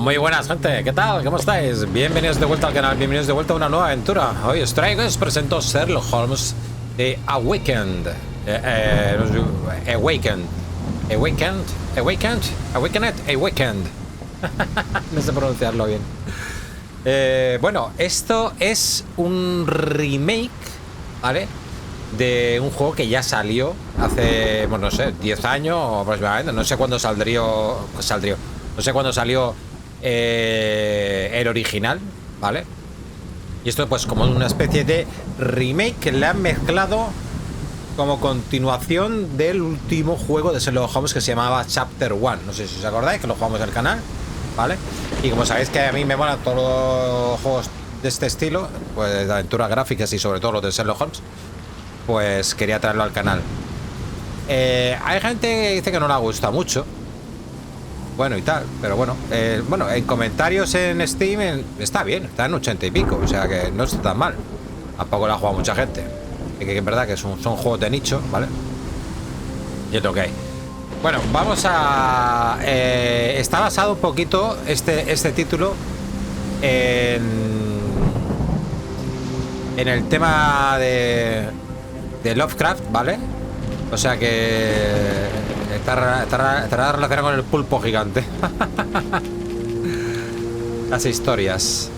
Muy buenas, gente, ¿qué tal? ¿Cómo estáis? Bienvenidos de vuelta al canal, bienvenidos de vuelta a una nueva aventura. Hoy os traigo y os presento Sherlock Holmes The Awakened. Awakened. No sé pronunciarlo bien. Bueno, esto es un remake, ¿vale? De un juego que ya salió hace, bueno, no sé, 10 años aproximadamente. No sé cuándo salió. No sé cuándo salió el original, ¿vale? Y esto pues como una especie de remake que le han mezclado como continuación del último juego de Sherlock Holmes que se llamaba Cp.1. No sé si os acordáis, que lo jugamos en el canal, ¿vale? Y como sabéis que a mí me molan todos los juegos de este estilo, pues de aventuras gráficas y sobre todo los de Sherlock Holmes, pues quería traerlo al canal. Hay gente que dice que no le gusta mucho, bueno y tal, pero bueno, bueno, en comentarios en Steam está bien, está en 80 y pico, o sea que no está tan mal. Tampoco lo ha jugado mucha gente, que es verdad que son juegos de nicho, ¿vale? Y es lo que hay. Bueno, vamos a... está basado un poquito este título en el tema de Lovecraft, ¿vale? O sea que está relacionado con el pulpo gigante. Las historias.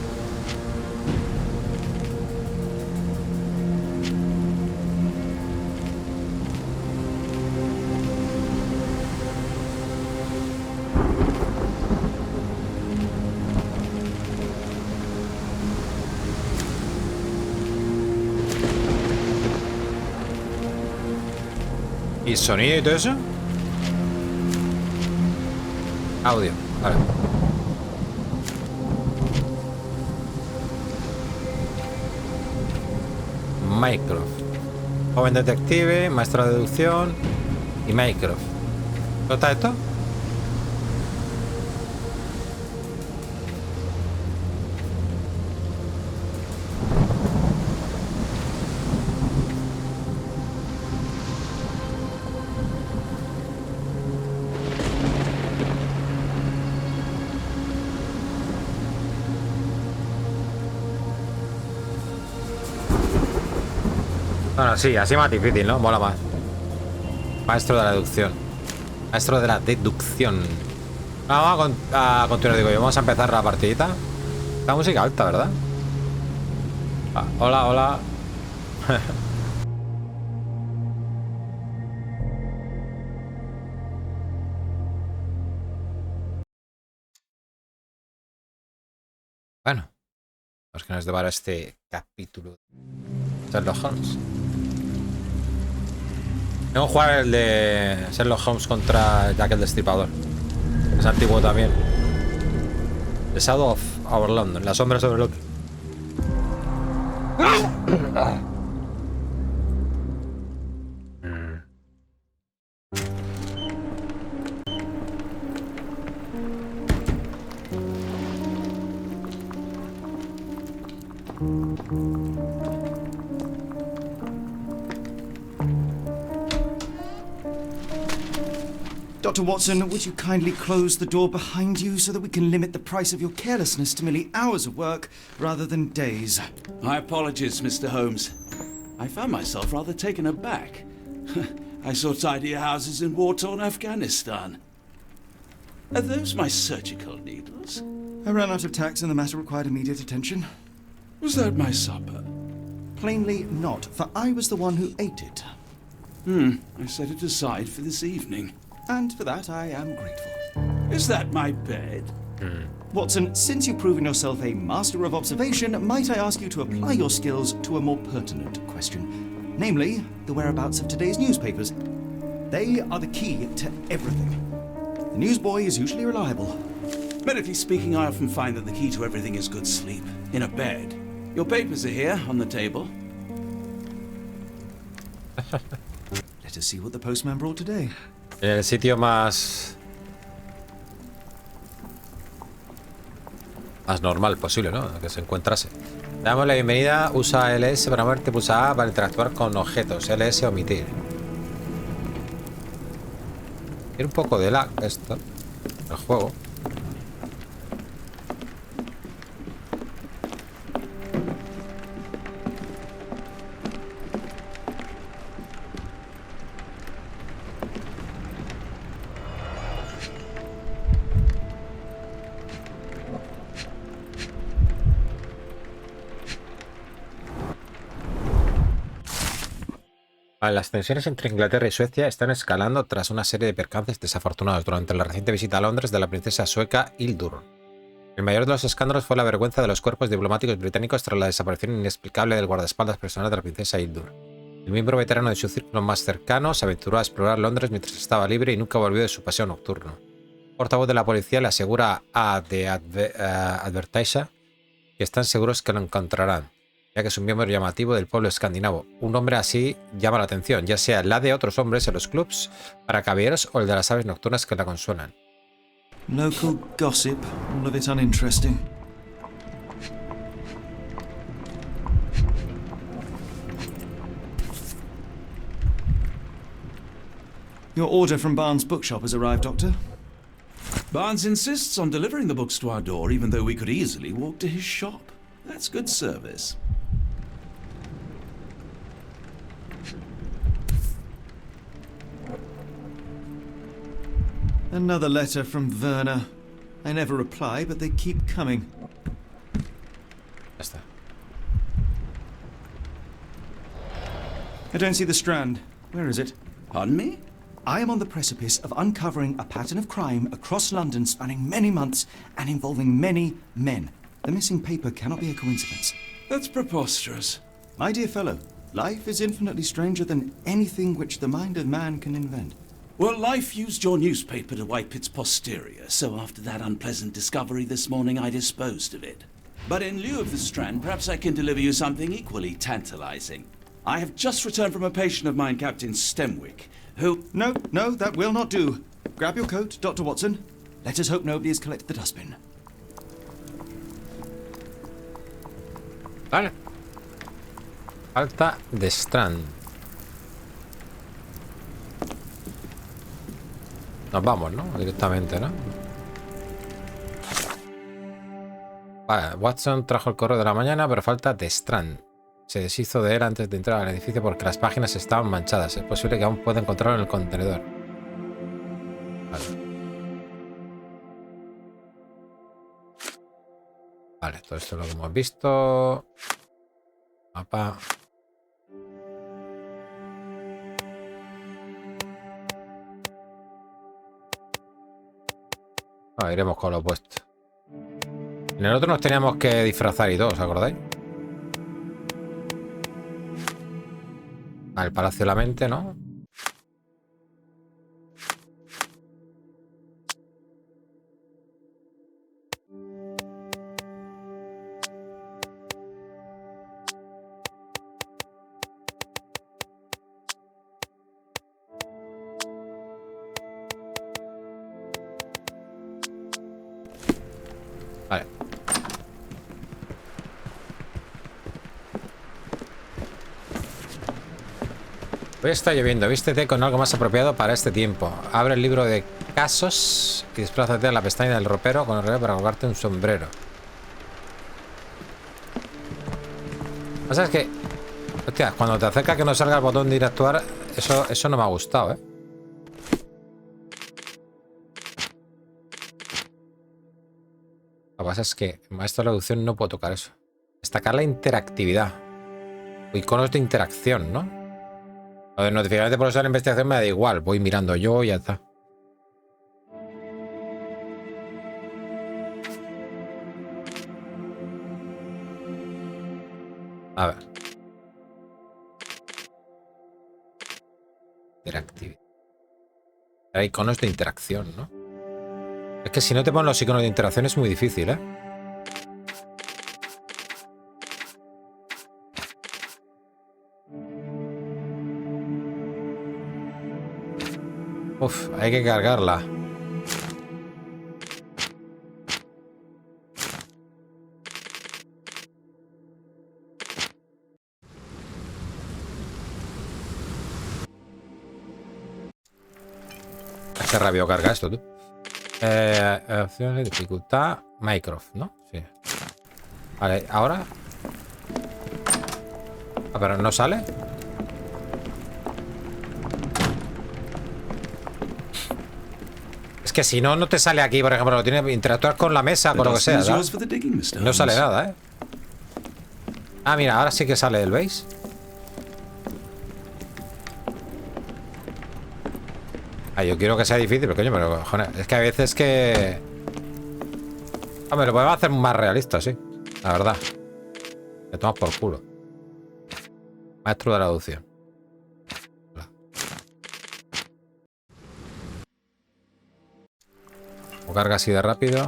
¿Y sonido y todo eso? Audio, vale. Mycroft. Joven detective, maestro de deducción y Mycroft. ¿No está esto? Bueno, sí, así más difícil, ¿no? Mola más. Maestro de la deducción. Maestro de la deducción. Vamos a continuar, digo yo. Vamos a empezar la partidita. La música alta, ¿verdad? Ah, hola, hola. Bueno, pues que nos depara este capítulo de Sherlock Holmes. Tengo que jugar el de Sherlock Holmes contra Jack el Destripador. Es antiguo también. The Shadow of Our London. La sombra sobre Londres. Dr. Watson, would you kindly close the door behind you so that we can limit the price of your carelessness to merely hours of work rather than days? My apologies, Mr. Holmes. I found myself rather taken aback. I saw tidier houses in war-torn Afghanistan. Are those my surgical needles? I ran out of tacks and the matter required immediate attention. Was that my supper? Plainly not, for I was the one who ate it. I set it aside for this evening. And for that I am grateful. Is that my bed? Watson, since you've proven yourself a master of observation, might I ask you to apply your skills to a more pertinent question? Namely, the whereabouts of today's newspapers. They are the key to everything. The newsboy is usually reliable. Medically speaking, I often find that the key to everything is good sleep. In a bed. Your papers are here, on the table. Let us see what the postman brought today. En el sitio más normal posible, ¿no? Que se encontrase. Le damos la bienvenida. Usa LS para moverte, pulsa A para interactuar con objetos. LS omitir. Tiene un poco de lag esto, el juego. Las tensiones entre Inglaterra y Suecia están escalando tras una serie de percances desafortunados durante la reciente visita a Londres de la princesa sueca Hildur. El mayor de los escándalos fue la vergüenza de los cuerpos diplomáticos británicos tras la desaparición inexplicable del guardaespaldas personal de la princesa Hildur. El miembro veterano de su círculo más cercano se aventuró a explorar Londres mientras estaba libre y nunca volvió de su paseo nocturno. El portavoz de la policía le asegura a The Advertiser que están seguros que lo encontrarán, ya que es un miembro llamativo del pueblo escandinavo. Un hombre así llama la atención, ya sea la de otros hombres en los clubs para caballeros o el de las aves nocturnas que la consuelan. Local gossip, all of it uninteresting. Your order from Barnes' bookshop has arrived, Doctor. Barnes insists on delivering the books to our door, even though we could easily walk to his shop. That's good service. Another letter from Werner. I never reply, but they keep coming. Ya está. I don't see the Strand. Where is it? Pardon me? I am on the precipice of uncovering a pattern of crime across London spanning many months and involving many men. The missing paper cannot be a coincidence. That's preposterous. My dear fellow, life is infinitely stranger than anything which the mind of man can invent. Well, life used your newspaper to wipe its posterior, so after that unpleasant discovery this morning, I disposed of it. But in lieu of the Strand, perhaps I can deliver you something equally tantalizing. I have just returned from a patient of mine, Captain Stemwick, who... No, that will not do. Grab your coat, Dr. Watson. Let us hope nobody has collected the dustbin. Vale. Falta de Strand. Nos vamos, ¿no? Directamente, ¿no? Vale, Watson trajo el correo de la mañana, pero falta de Strand. Se deshizo de él antes de entrar al edificio porque las páginas estaban manchadas. Es posible que aún pueda encontrarlo en el contenedor. Vale. Vale, todo esto es lo que hemos visto. Mapa. Iremos con lo opuesto. En el otro nos teníamos que disfrazar y todo, ¿os acordáis? Al Palacio de la Mente, ¿no? Vale. Hoy está lloviendo. Vístete con algo más apropiado para este tiempo. Abre el libro de casos y desplázate a la pestaña del ropero con el reloj para colgarte un sombrero. Lo que pasa es que, hostia, cuando te acercas que no salga el botón de ir a actuar, eso no me ha gustado, ¿eh? Lo que pasa es que en maestro de reducción no puedo tocar eso. Destacar la interactividad. O iconos de interacción, ¿no? Lo de notificaciones de profesor de investigación me da igual. Voy mirando yo y ya está. A ver. Interactividad. Hay iconos de interacción, ¿no? Es que si no te ponen los iconos de interacción es muy difícil, ¿eh? Uf, hay que cargarla. Qué rápido carga esto, tú. Opciones, dificultad, Minecraft, ¿no? Sí. Vale, ahora. Ah, pero no sale. Es que si no, no te sale aquí, por ejemplo, lo tienes interactuar con la mesa, con lo que sea, ¿sabes? No sale nada, ¿eh? Ah, mira, ahora sí que sale el, ¿veis? Ah, yo quiero que sea difícil, pero coño, pero cojones, es que a veces que... Hombre, lo podemos hacer más realista, sí. La verdad. Me tomas por culo. Maestro de la traducción. O carga así de rápido.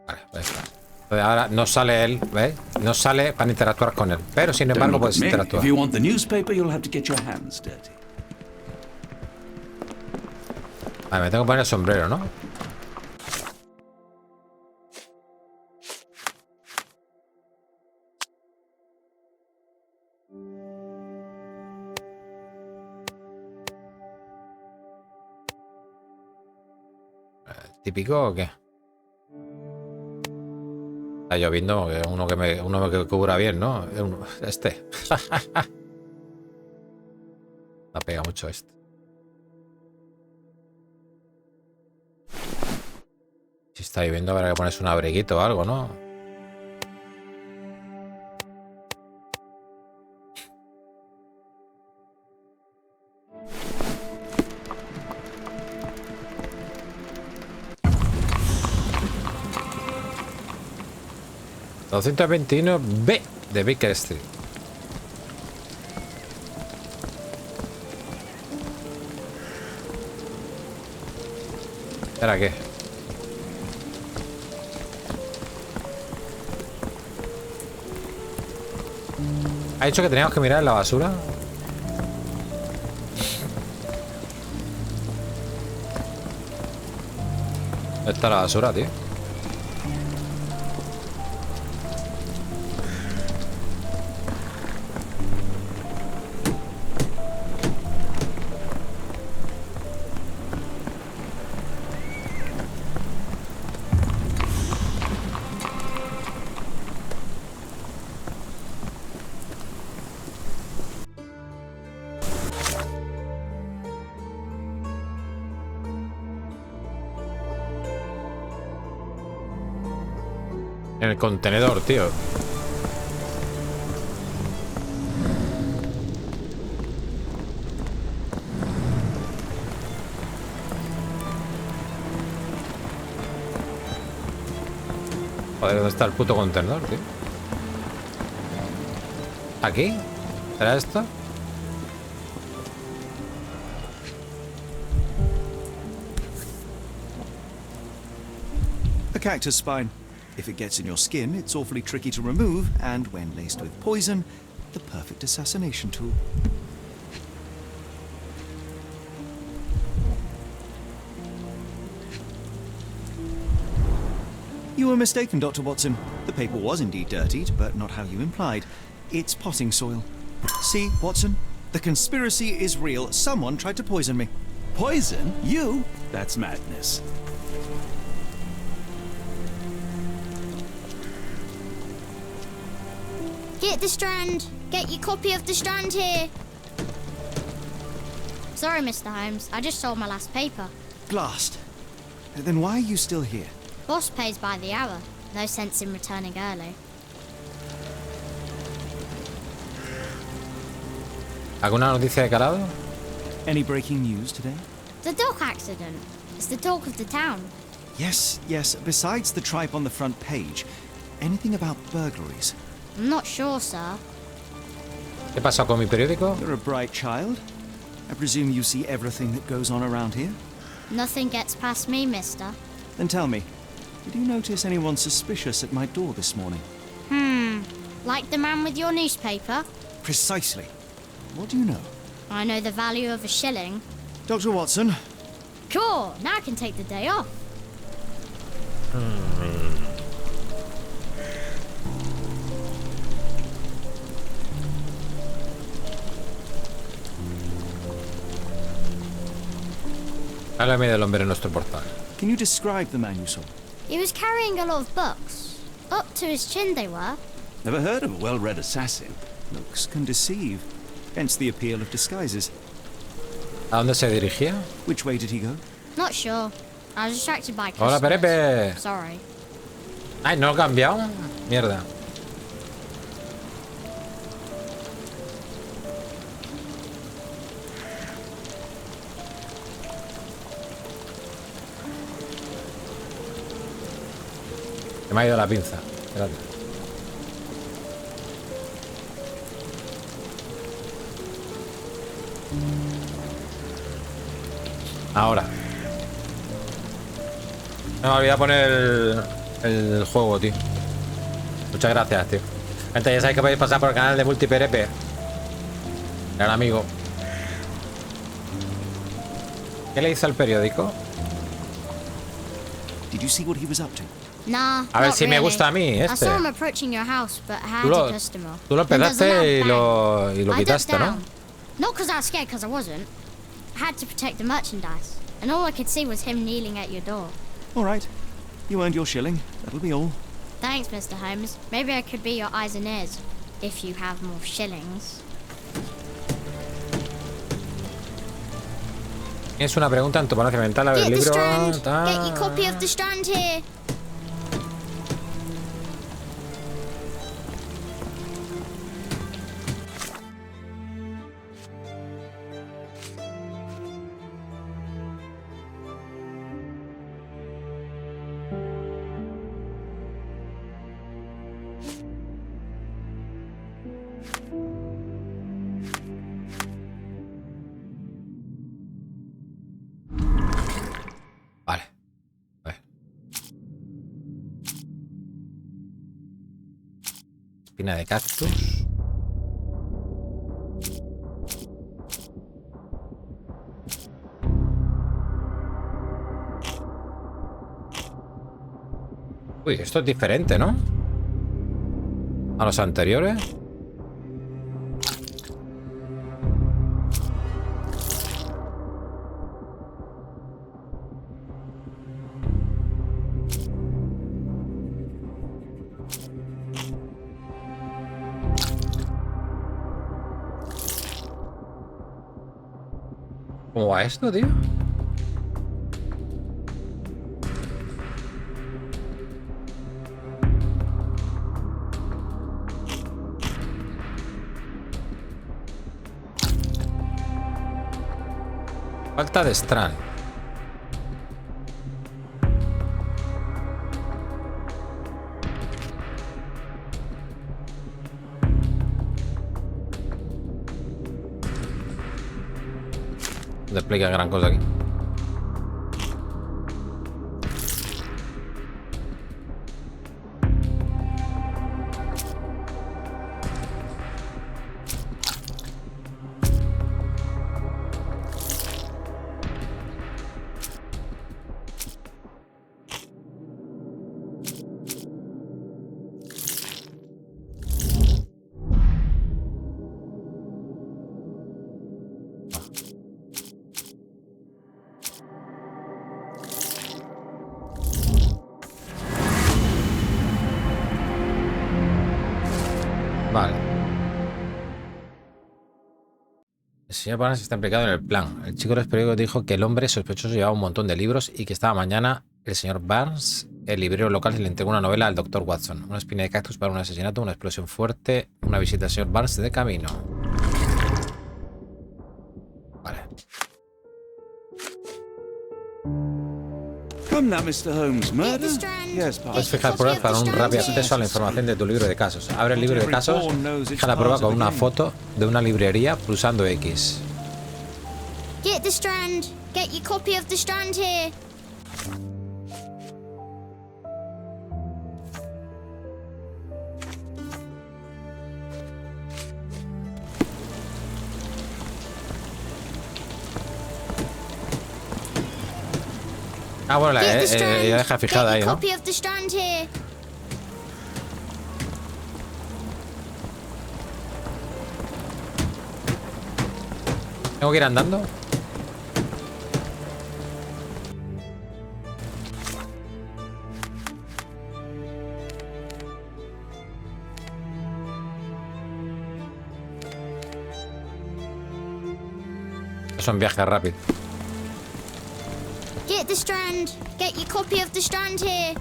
Vale, ahí está. Entonces ahora no sale él, ¿ves? No sale para interactuar con él. Pero sin embargo puedes interactuar. If you want the newspaper, you'll have to get your hands dirty. Vale, me tengo que poner el sombrero, ¿no? ¿Típico o qué? Está lloviendo, uno que cubra bien, ¿no? Este. La pega mucho este. Si está lloviendo habrá que ponerse un abriguito o algo, ¿no? ...221B de Baker Street. ¿Para qué? ¿Ha dicho que teníamos que mirar en la basura? ¿Dónde está la basura, tío? En el contenedor, tío. Joder, ¿dónde está el puto contenedor, tío? ¿Aquí? ¿Será esto? A cactus spine. If it gets in your skin, it's awfully tricky to remove, and when laced with poison, the perfect assassination tool. You were mistaken, Dr. Watson. The paper was indeed dirtied, but not how you implied. It's potting soil. See, Watson? The conspiracy is real. Someone tried to poison me. Poison? You? That's madness. Get the Strand! Get your copy of the Strand here! Sorry, Mr. Holmes. I just sold my last paper. Blast. Then why are you still here? Boss pays by the hour. No sense in returning early. ¿Alguna noticia de calado? Any breaking news today? The dock accident. It's the talk of the town. Yes. Besides the tripe on the front page, anything about burglaries? I'm not sure, sir. ¿Qué pasó con mi periódico? You're a bright child. I presume you see everything that goes on around here? Nothing gets past me, mister. Then tell me, did you notice anyone suspicious at my door this morning? Like the man with your newspaper? Precisely. What do you know? I know the value of a shilling. Dr. Watson. Cool, now I can take the day off. Háblame del hombre en nuestro portal. Can you describe the man you saw? He was carrying a lot of books. Up to his chin they were. Never heard of a well-read assassin. Looks can deceive. Hence the appeal of disguises. ¿A dónde se dirigía? Which way did he go? Not sure. I was distracted by Hola, customers. Perepe. Sorry. Ay, ¿no lo he cambiado? Mierda. Se me ha ido la pinza. Espérate. Ahora. Me he olvidado poner el juego, tío. Muchas gracias, tío. Gente, ya sabéis que podéis pasar por el canal de Multiperepe. Gran amigo. ¿Qué le hizo al periódico? Did you see what he was up to? Nah. A ver not si me really. gusta a mí I este. saw him approaching your house, but I Tú had lo, a customer. tú lo And there's a empezaste y loud bang. lo I quitaste, ducked ¿no? down. Not because I was scared, because I wasn't. I had to protect the merchandise, and all I could see was him kneeling at your door. All right. You earned your shilling. That'll be all. Thanks, Mr. Holmes. Maybe I could be your eyes and ears, if you have more shillings. Es una pregunta en tu palacio mental. A ver, el Get the libro. Strand. Get your copy of the Strand here. Vale. A ver. Espina de cactus. Uy, esto es diferente, ¿no? A los anteriores. ¿Cómo va esto, tío? Falta de Strand. No te explica gran cosa aquí. Vale. El señor Barnes está implicado en el plan. El chico de los periódicos dijo que el hombre sospechoso llevaba un montón de libros y que esta mañana el señor Barnes, el librero local, le entregó una novela al Dr. Watson. Una espina de cactus para un asesinato, una explosión fuerte, una visita al señor Barnes de camino. Vale. Come now, Mr. Holmes. Murder? Yes, Puedes pardon. fijar pruebas para un rápido acceso a la información de tu libro de casos. Abre el libro de casos, fija la prueba con una foto de una librería pulsando X. Get the Strand. Get your copy of the Strand here. Ah, bueno, Get the ya Strand. deja fijada ahí, Get your ¿no? copy of the Strand here. ¿Tengo que ir andando? Es un viaje rápido. Get the Strand. Get your copy of the Strand here.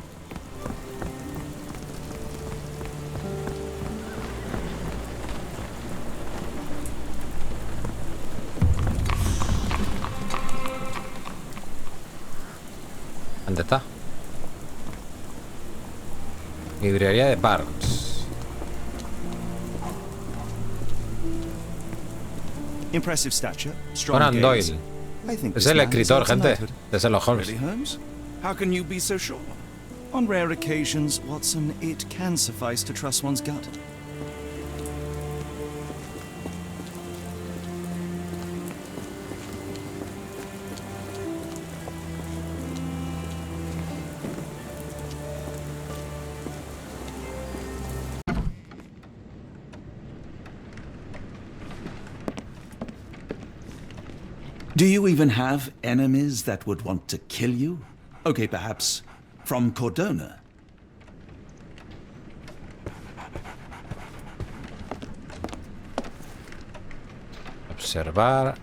¿Dónde está? Librería de Barnes. Impressive stature, strong Conan gaze. Doyle. I think Es this el man escritor, deserves a gente, knighthood. de Sherlock Holmes. Really, Holmes? How can you be so sure? On rare occasions, Watson, it can suffice to trust one's gut. Do you even have enemies that would want to kill you? Okay, perhaps from Cordona. Observar.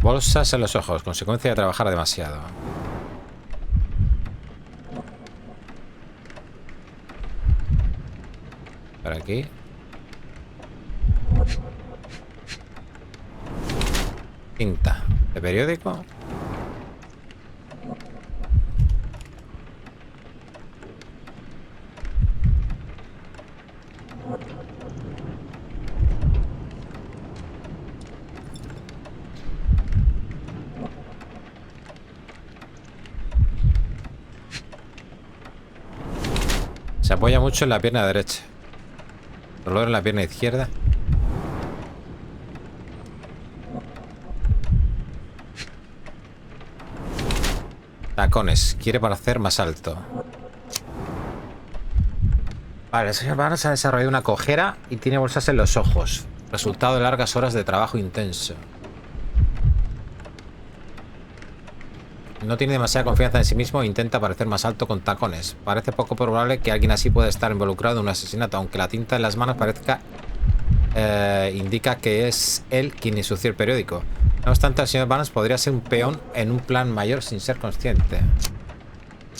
Bolsas en los ojos, consecuencia de trabajar demasiado. Por aquí. Cinta de periódico. Se apoya mucho en la pierna derecha. Dolor en la pierna izquierda. Tacones. Quiere parecer más alto. Vale, el señor Barnes ha desarrollado una cojera y tiene bolsas en los ojos. Resultado de largas horas de trabajo intenso. No tiene demasiada confianza en sí mismo e intenta parecer más alto con tacones. Parece poco probable que alguien así pueda estar involucrado en un asesinato, aunque la tinta en las manos parezca indica que es él quien ensució el periódico. No obstante, el señor Barnes podría ser un peón en un plan mayor sin ser consciente.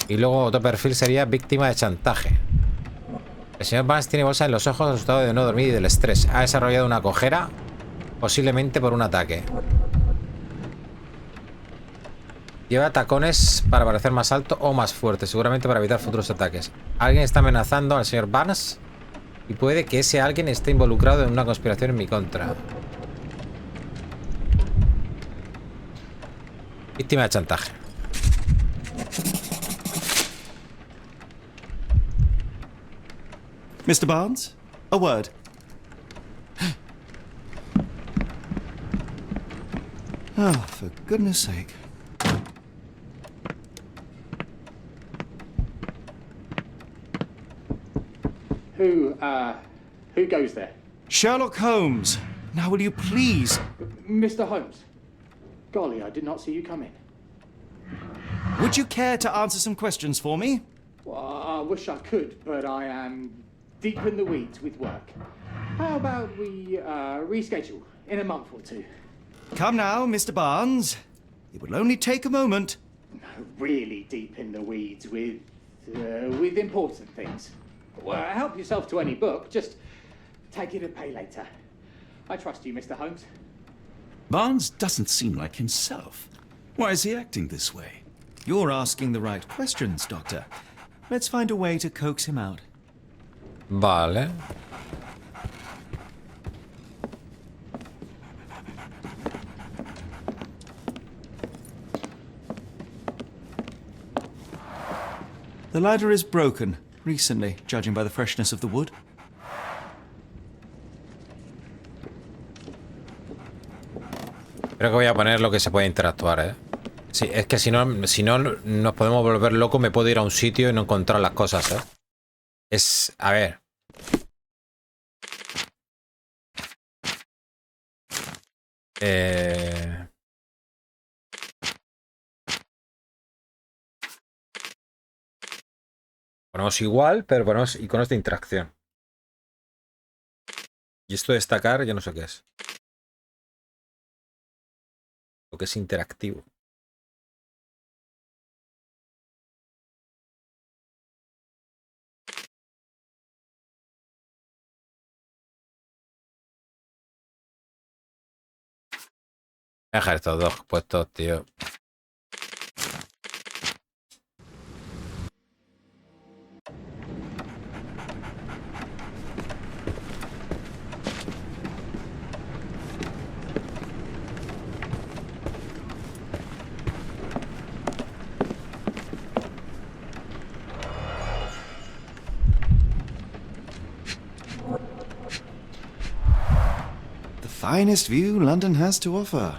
Y luego otro perfil sería víctima de chantaje. El señor Barnes tiene bolsa en los ojos resultado de no dormir y del estrés. Ha desarrollado una cojera, posiblemente por un ataque. Lleva tacones para parecer más alto o más fuerte, seguramente para evitar futuros ataques. Alguien está amenazando al señor Barnes y puede que ese alguien esté involucrado en una conspiración en mi contra. Víctima de chantaje. Mr. Barnes, a word. Oh, for goodness sake. Who goes there? Sherlock Holmes. Now will you please? Mr. Holmes. Golly, I did not see you come in. Would you care to answer some questions for me? Well, I wish I could, but I am deep in the weeds with work. How about we reschedule in a month or two? Come now, Mr. Barnes. It will only take a moment. Really deep in the weeds with important things. Well, help yourself to any book. Just take it and pay later. I trust you, Mr. Holmes. Barnes doesn't seem like himself. Why is he acting this way? You're asking the right questions, Doctor. Let's find a way to coax him out. Vale. The ladder is broken, recently, judging by the freshness of the wood. Creo que voy a poner lo que se puede interactuar, ¿eh? Sí, es que si no nos podemos volver locos, me puedo ir a un sitio y no encontrar las cosas, ¿eh? Es... A ver. Ponemos igual, pero ponemos iconos de interacción. Y esto de destacar, yo no sé qué es. Lo que es interactivo. Voy a dejar estos dos puestos, tío. Finest view London has to offer.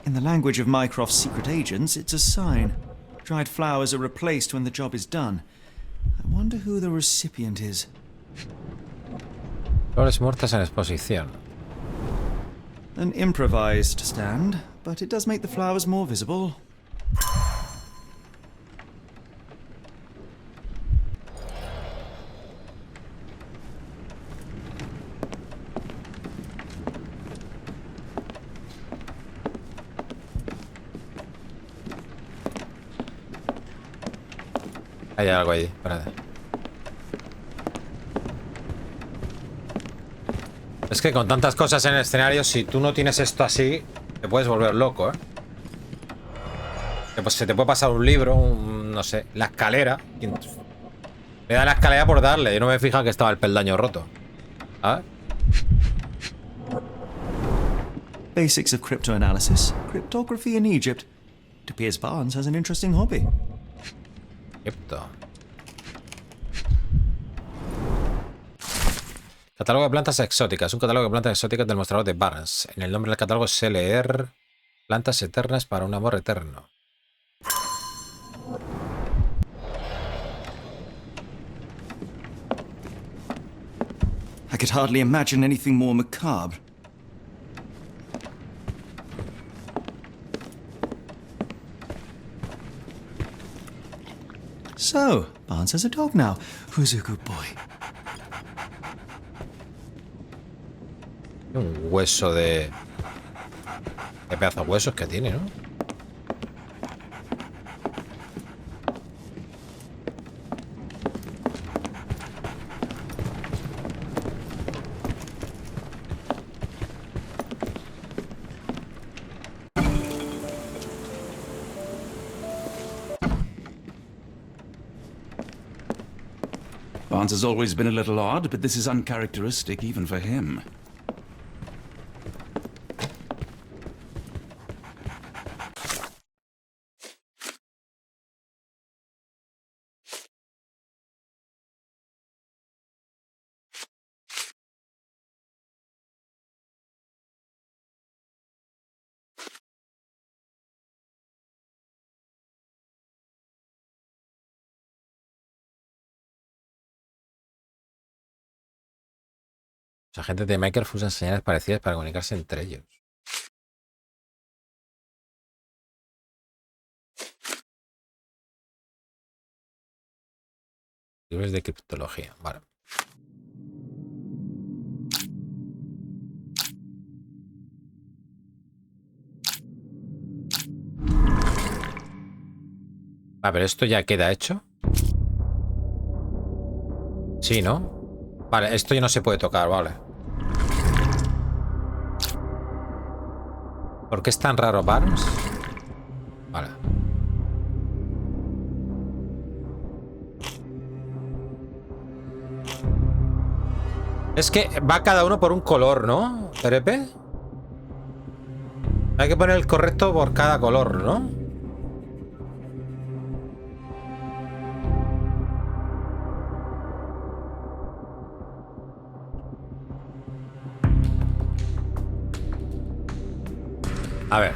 In the language of Mycroft's secret agents, it's a sign. Dried flowers are replaced when the job is done. I wonder who the recipient is. Flores muertas en exposición. An improvised stand, but it does make the flowers more visible. Hay algo ahí, espérate. Es que con tantas cosas en el escenario, si tú no tienes esto así, te puedes volver loco, ¿eh? Que, pues, se te puede pasar un libro, no sé, la escalera. Le da la escalera por darle. Yo no me fija que estaba el peldaño roto. ¿Ah? Basics of cryptoanalysis. Cryptography in Egypt. It appears Barnes has an interesting hobby. Egipto. Catálogo de plantas exóticas. Un catálogo de plantas exóticas del mostrador de Barnes. En el nombre del catálogo sé leer plantas eternas para un amor eterno. I could hardly imagine anything more macabre. So, Barnes has a dog now. Who's a good boy? Un hueso de... Qué pedazo de huesos que tiene, ¿no? Barnes has always been a little odd, but this is uncharacteristic even for him. Los agentes de Mycroft usan señales parecidas para comunicarse entre ellos. Libros de criptología, vale. Ah, pero esto ya queda hecho. Sí, ¿no? Vale, esto ya no se puede tocar, vale. ¿Por qué es tan raro Barnes? Vale. Es que va cada uno por un color, ¿no? ¿Perepe? Hay que poner el correcto por cada color, ¿no? A ver.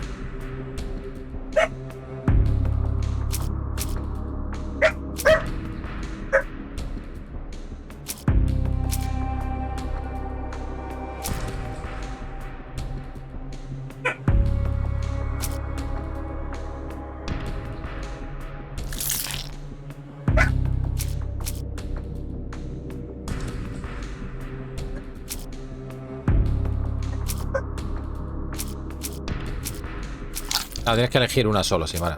Ah, tienes que elegir una solo, sí, vale.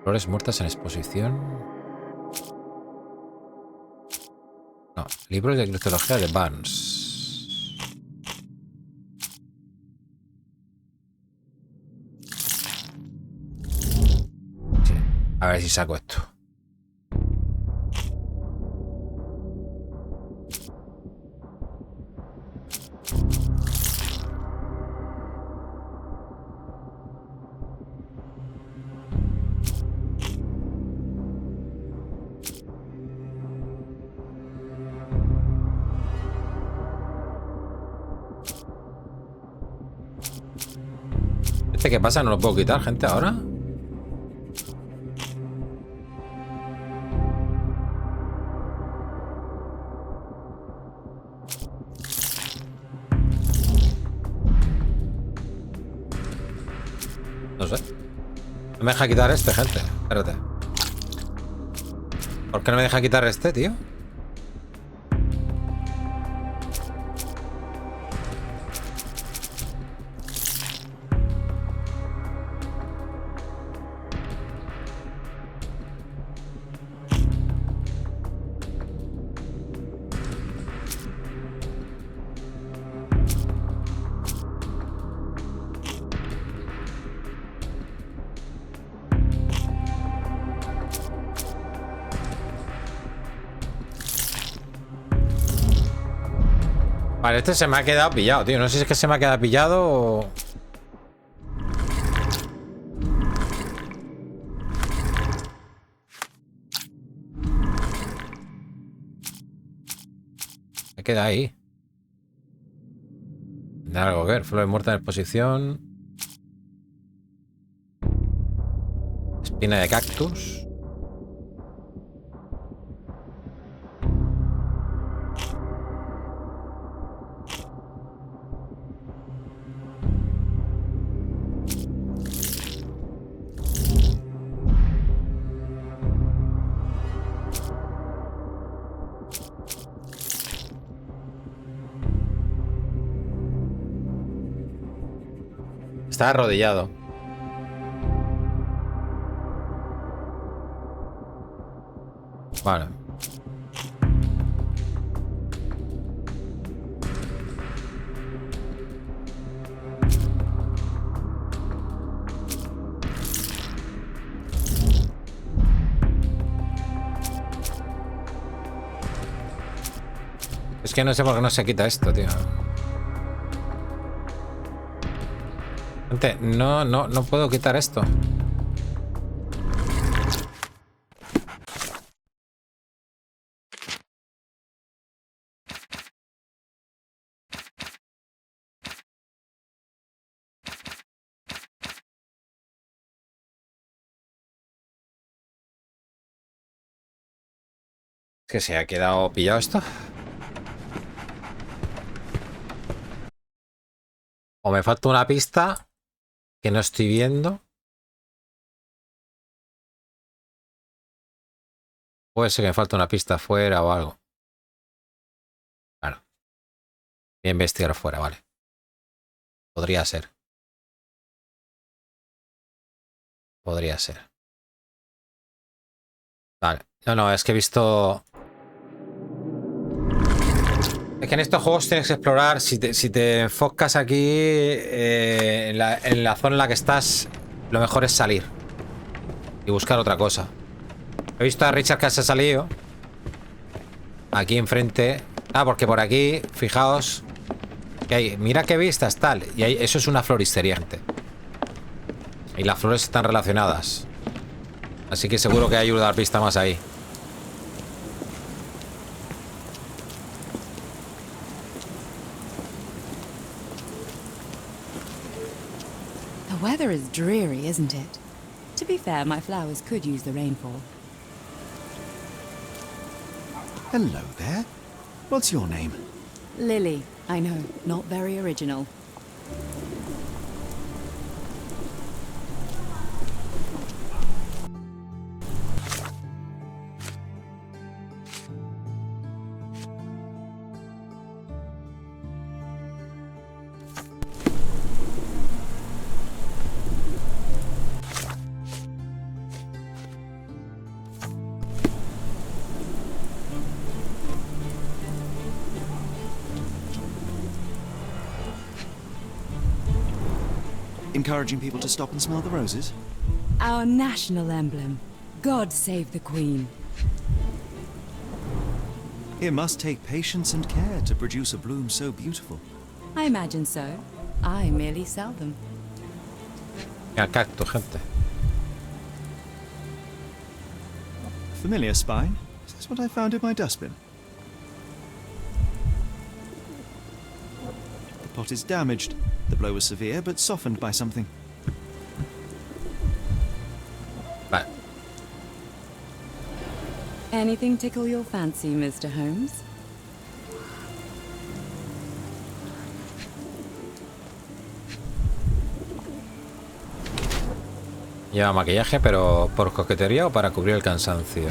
Flores muertas en exposición. No, libros de cristología de Barnes. Sí, a ver si saco esto. ¿Qué pasa? ¿No lo puedo quitar, gente, ahora? No sé. No me deja quitar este, gente. Espérate. ¿Por qué no me deja quitar este, tío? Vale, este se me ha quedado pillado, tío. No sé si es que se me ha quedado pillado o... Me queda ahí. Tendrá algo que ver. Flor muerta en exposición. Espina de cactus. Está arrodillado. Vale. Es que no sé por qué no se quita esto, tío. Gente, no puedo quitar esto. Es que se ha quedado pillado esto. O me falta una pista que no estoy viendo. Puede ser que me falta una pista afuera o algo. Claro. Voy a investigar fuera, vale. Podría ser. Podría ser. Vale. No, es que he visto... Es que en estos juegos tienes que explorar. Si te enfocas aquí en la zona en la que estás, lo mejor es salir y buscar otra cosa. He visto a Richard que se ha salido aquí enfrente. Ah, porque por aquí, fijaos que hay, mira qué vistas, tal. Y ahí, eso es una floristería, gente. Y las flores están relacionadas. Así que seguro que hay una pista más ahí. The weather is dreary, isn't it? To be fair, my flowers could use the rainfall. Hello there. What's your name? Lily, I know, not very original. Encouraging people to stop and smell the roses? Our national emblem. God save the Queen. It must take patience and care to produce a bloom so beautiful. I imagine so. I merely sell them. El cactus, gente. Familiar spine? Is this what I found in my dustbin? The pot is damaged. The blow was severe, but softened by something. Vale. Anything tickle your fancy, Mr. Holmes? Lleva maquillaje, pero ¿por coquetería o para cubrir el cansancio?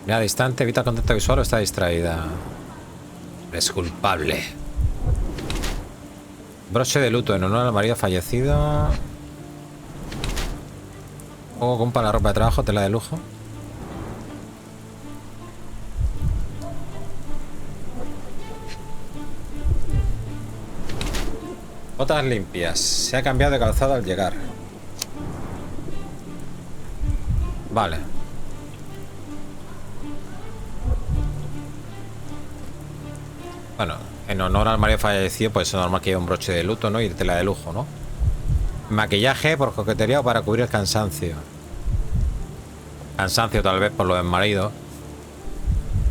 Mira distante, evita el contacto visual o está distraída. Es culpable. Broche de luto en honor al marido fallecido. Juego con para la ropa de trabajo, tela de lujo. Botas limpias. Se ha cambiado de calzado al llegar. Vale. Bueno, en honor al marido fallecido, pues es normal que haya un broche de luto, ¿no? Y tela de lujo, ¿no? Maquillaje por coquetería o para cubrir el cansancio. Cansancio tal vez por lo del marido.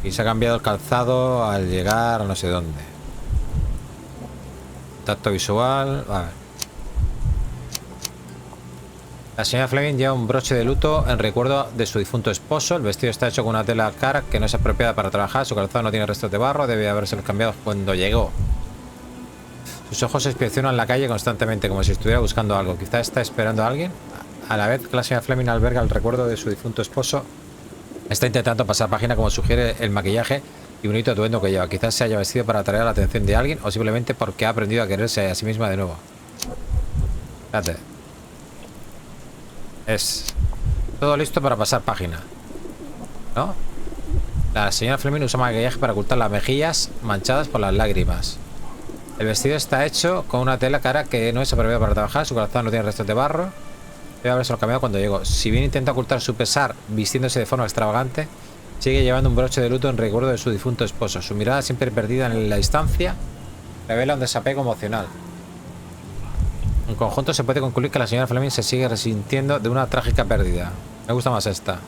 Y se ha cambiado el calzado al llegar a no sé dónde. Tacto visual. Vale. La señora Fleming lleva un broche de luto en recuerdo de su difunto esposo. El vestido está hecho con una tela cara que no es apropiada para trabajar. Su calzado no tiene restos de barro. Debe haberse cambiado cuando llegó. Sus ojos inspeccionan la calle constantemente como si estuviera buscando algo. Quizá está esperando a alguien. A la vez que la señora Fleming alberga el recuerdo de su difunto esposo, está intentando pasar página como sugiere el maquillaje y bonito atuendo que lleva. Quizás se haya vestido para atraer la atención de alguien o simplemente porque ha aprendido a quererse a sí misma de nuevo. Fíjate. Es todo listo para pasar página, ¿no? La señora Fleming usa maquillaje para ocultar las mejillas manchadas por las lágrimas. El vestido está hecho con una tela cara que no es apropiada para trabajar. Su calzado no tiene restos de barro. Debe haberse cambiado cuando llegó. Si bien intenta ocultar su pesar vistiéndose de forma extravagante, sigue llevando un broche de luto en recuerdo de su difunto esposo. Su mirada, siempre perdida en la distancia, revela un desapego emocional. En conjunto se puede concluir que la señora Fleming se sigue resintiendo de una trágica pérdida. Me gusta más esta.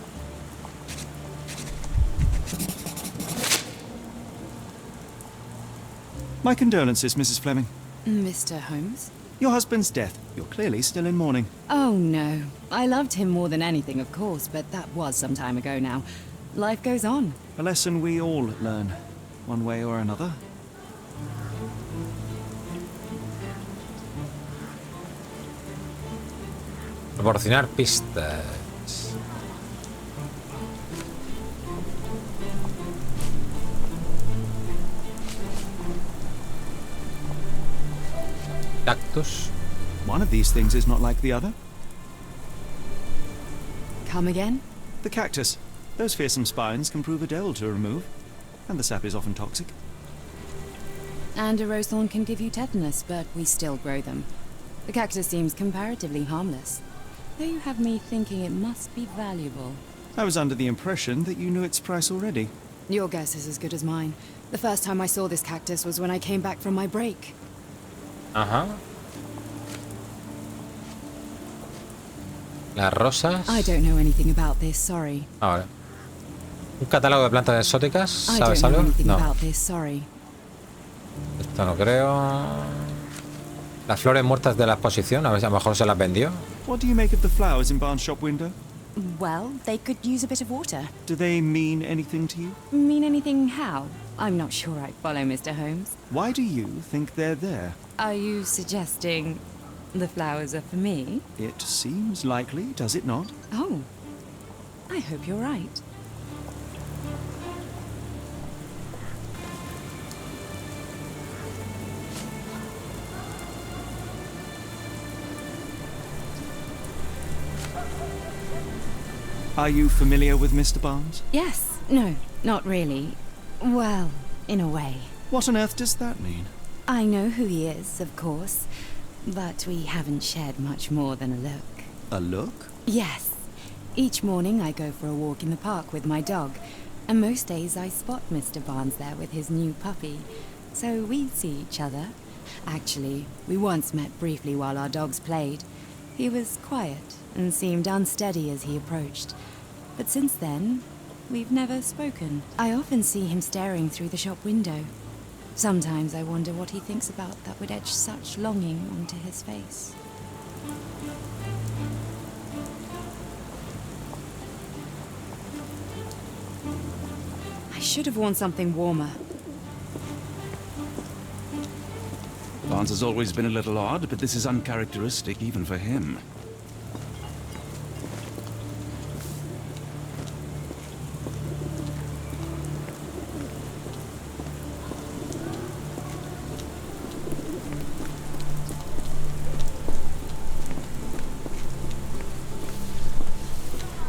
My condolences, Mrs. Fleming. Mr. Holmes? Your husband's death. You're clearly still in mourning. Oh, no. I loved him more than anything, of course, but that was some time ago now. Life goes on. A lesson we all learn, one way or another. Proporcionar pistas. Cactus. One of these things is not like the other. Come again? The cactus. Those fearsome spines can prove a devil to remove, and the sap is often toxic. And a rose thorn can give you tetanus, but we still grow them. The cactus seems comparatively harmless, though you have me thinking it must be valuable. I was under the impression that you knew its price already. Your guess is as good as mine. The first time I saw this cactus was when I came back from my break. Ajá. Las rosas. I don't know anything about this, sorry. Ahora. Un catálogo de plantas exóticas. I ¿Sabes don't know algo? anything No. about this, sorry. Esto no creo. Las flores muertas de la exposición. A ver si a lo mejor se las vendió. What do you make of the flowers in Barnes' shop window? Well, they could use a bit of water. Do they mean anything to you? Mean anything how? I'm not sure I follow, Mr. Holmes. Why do you think they're there? Are you suggesting the flowers are for me? It seems likely, does it not? Oh, I hope you're right. Are you familiar with Mr. Barnes? Yes. No, not really. Well, in a way. What on earth does that mean? I know who he is, of course, but we haven't shared much more than a look. A look? Yes. Each morning I go for a walk in the park with my dog, and most days I spot Mr. Barnes there with his new puppy, so we see each other. Actually, we once met briefly while our dogs played. He was quiet and seemed unsteady as he approached, but since then, we've never spoken. I often see him staring through the shop window. Sometimes I wonder what he thinks about that would etch such longing onto his face. I should have worn something warmer. Barnes has always been a little odd, but this is uncharacteristic even for him.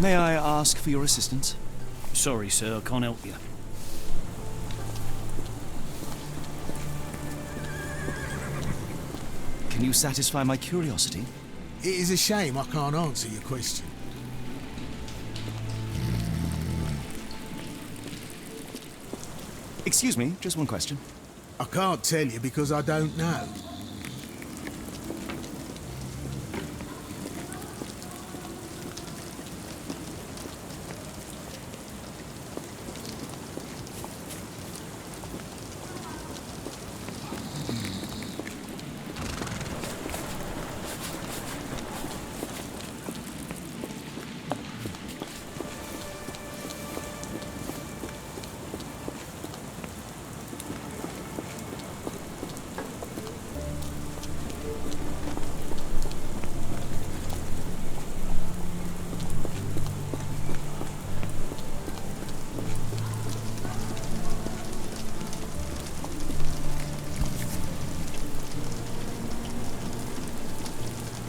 May I ask for your assistance? Sorry, sir, I can't help you. Can you satisfy my curiosity? It is a shame I can't answer your question. Excuse me, just one question. I can't tell you because I don't know.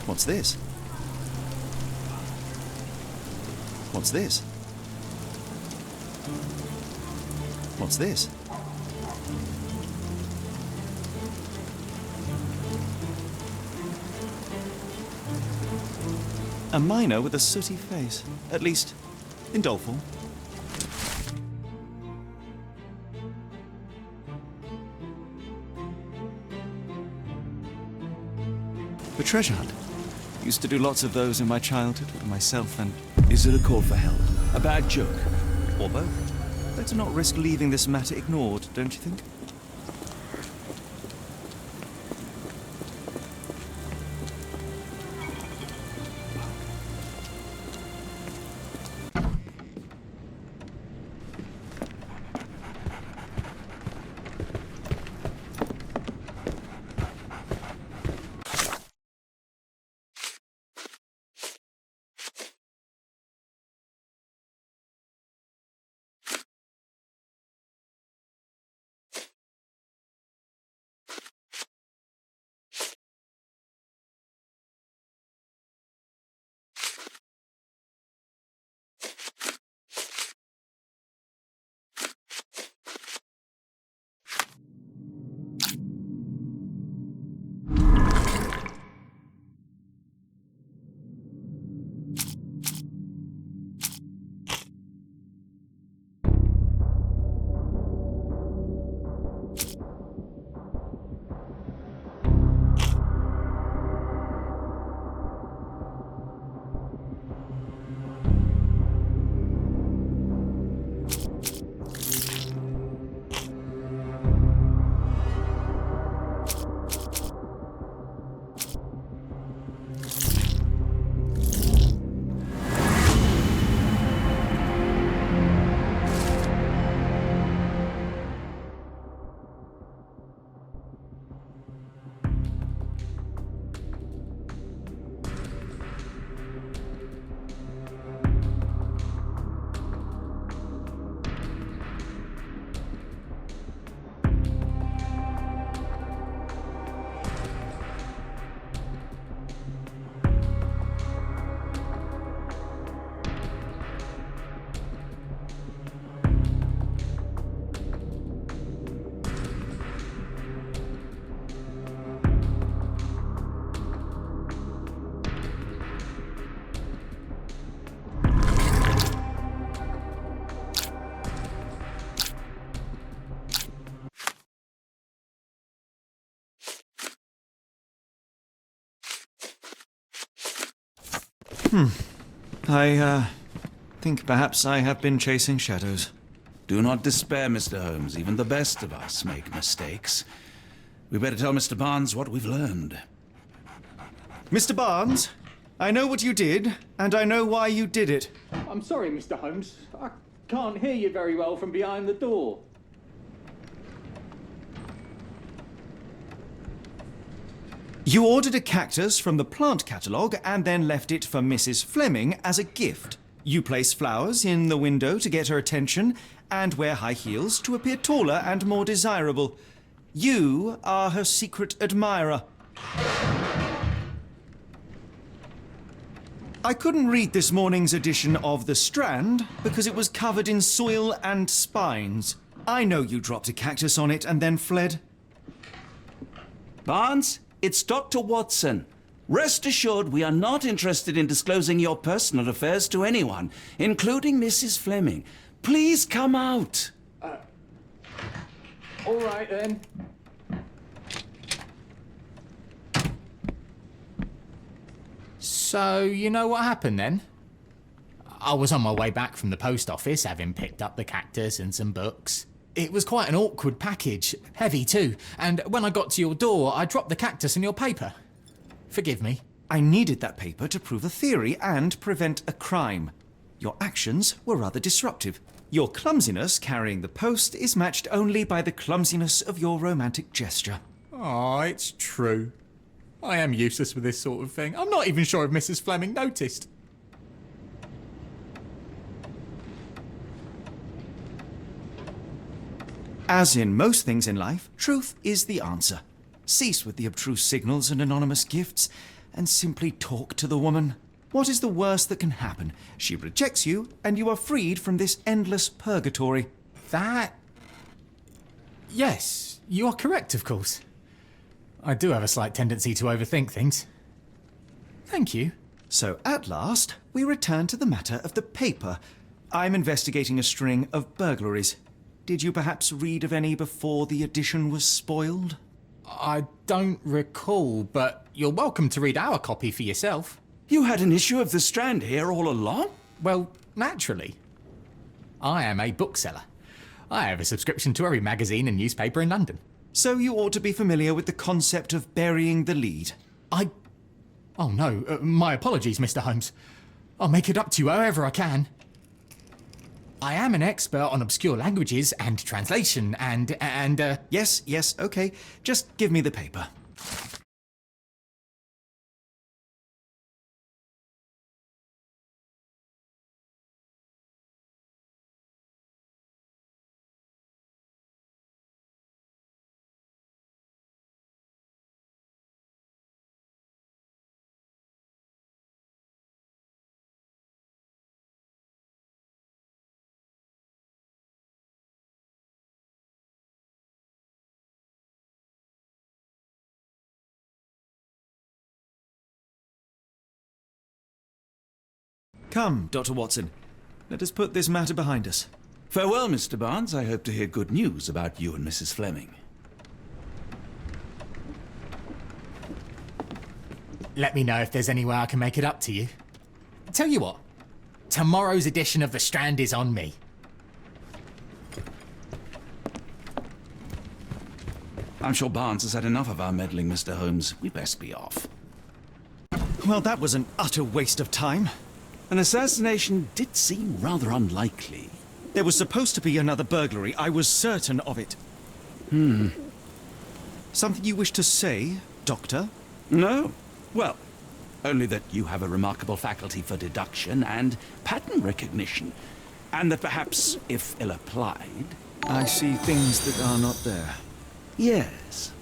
What's this? What's this? What's this? A miner with a sooty face. At least, in doll form. The treasure hunt. Used to do lots of those in my childhood for myself and... Is it a call for help? A bad joke? or both. Better not risk leaving this matter ignored, don't you think? I think perhaps I have been chasing shadows. Do not despair, Mr. Holmes. Even the best of us make mistakes. We better tell Mr. Barnes what we've learned. Mr. Barnes, I know what you did, and I know why you did it. I'm sorry, Mr. Holmes. I can't hear you very well from behind the door. You ordered a cactus from the plant catalogue and then left it for Mrs. Fleming as a gift. You place flowers in the window to get her attention and wear high heels to appear taller and more desirable. You are her secret admirer. I couldn't read this morning's edition of The Strand because it was covered in soil and spines. I know you dropped a cactus on it and then fled. Barnes, it's Dr. Watson. Rest assured we are not interested in disclosing your personal affairs to anyone, including Mrs. Fleming. Please come out. All right, then. So, you know what happened then? I was on my way back from the post office, having picked up the cactus and some books. It was quite an awkward package, heavy too, and when I got to your door, I dropped the cactus in your paper. Forgive me. I needed that paper to prove a theory and prevent a crime. Your actions were rather disruptive. Your clumsiness carrying the post is matched only by the clumsiness of your romantic gesture. Oh, it's true. I am useless with this sort of thing. I'm not even sure if Mrs. Fleming noticed. As in most things in life, truth is the answer. Cease with the abstruse signals and anonymous gifts, and simply talk to the woman. What is the worst that can happen? She rejects you, and you are freed from this endless purgatory. Yes, you are correct, of course. I do have a slight tendency to overthink things. Thank you. So at last, we return to the matter of the paper. I'm investigating a string of burglaries. Did you perhaps read of any before the edition was spoiled? I don't recall, but you're welcome to read our copy for yourself. You had an issue of The Strand here all along? Well, naturally. I am a bookseller. I have a subscription to every magazine and newspaper in London. So you ought to be familiar with the concept of burying the lead. Oh no, my apologies, Mr. Holmes. I'll make it up to you however I can. I am an expert on obscure languages and translation and Yes, okay. Just give me the paper. Come, Dr. Watson. Let us put this matter behind us. Farewell, Mr. Barnes. I hope to hear good news about you and Mrs. Fleming. let me know if there's any way I can make it up to you. Tell you what, tomorrow's edition of The Strand is on me. I'm sure Barnes has had enough of our meddling, Mr. Holmes. We best be off. Well, that was an utter waste of time. An assassination did seem rather unlikely. There was supposed to be another burglary. I was certain of it. Something you wish to say, Doctor? No. Well, only that you have a remarkable faculty for deduction and pattern recognition. And that perhaps, if ill-applied... I see things that are not there. Yes.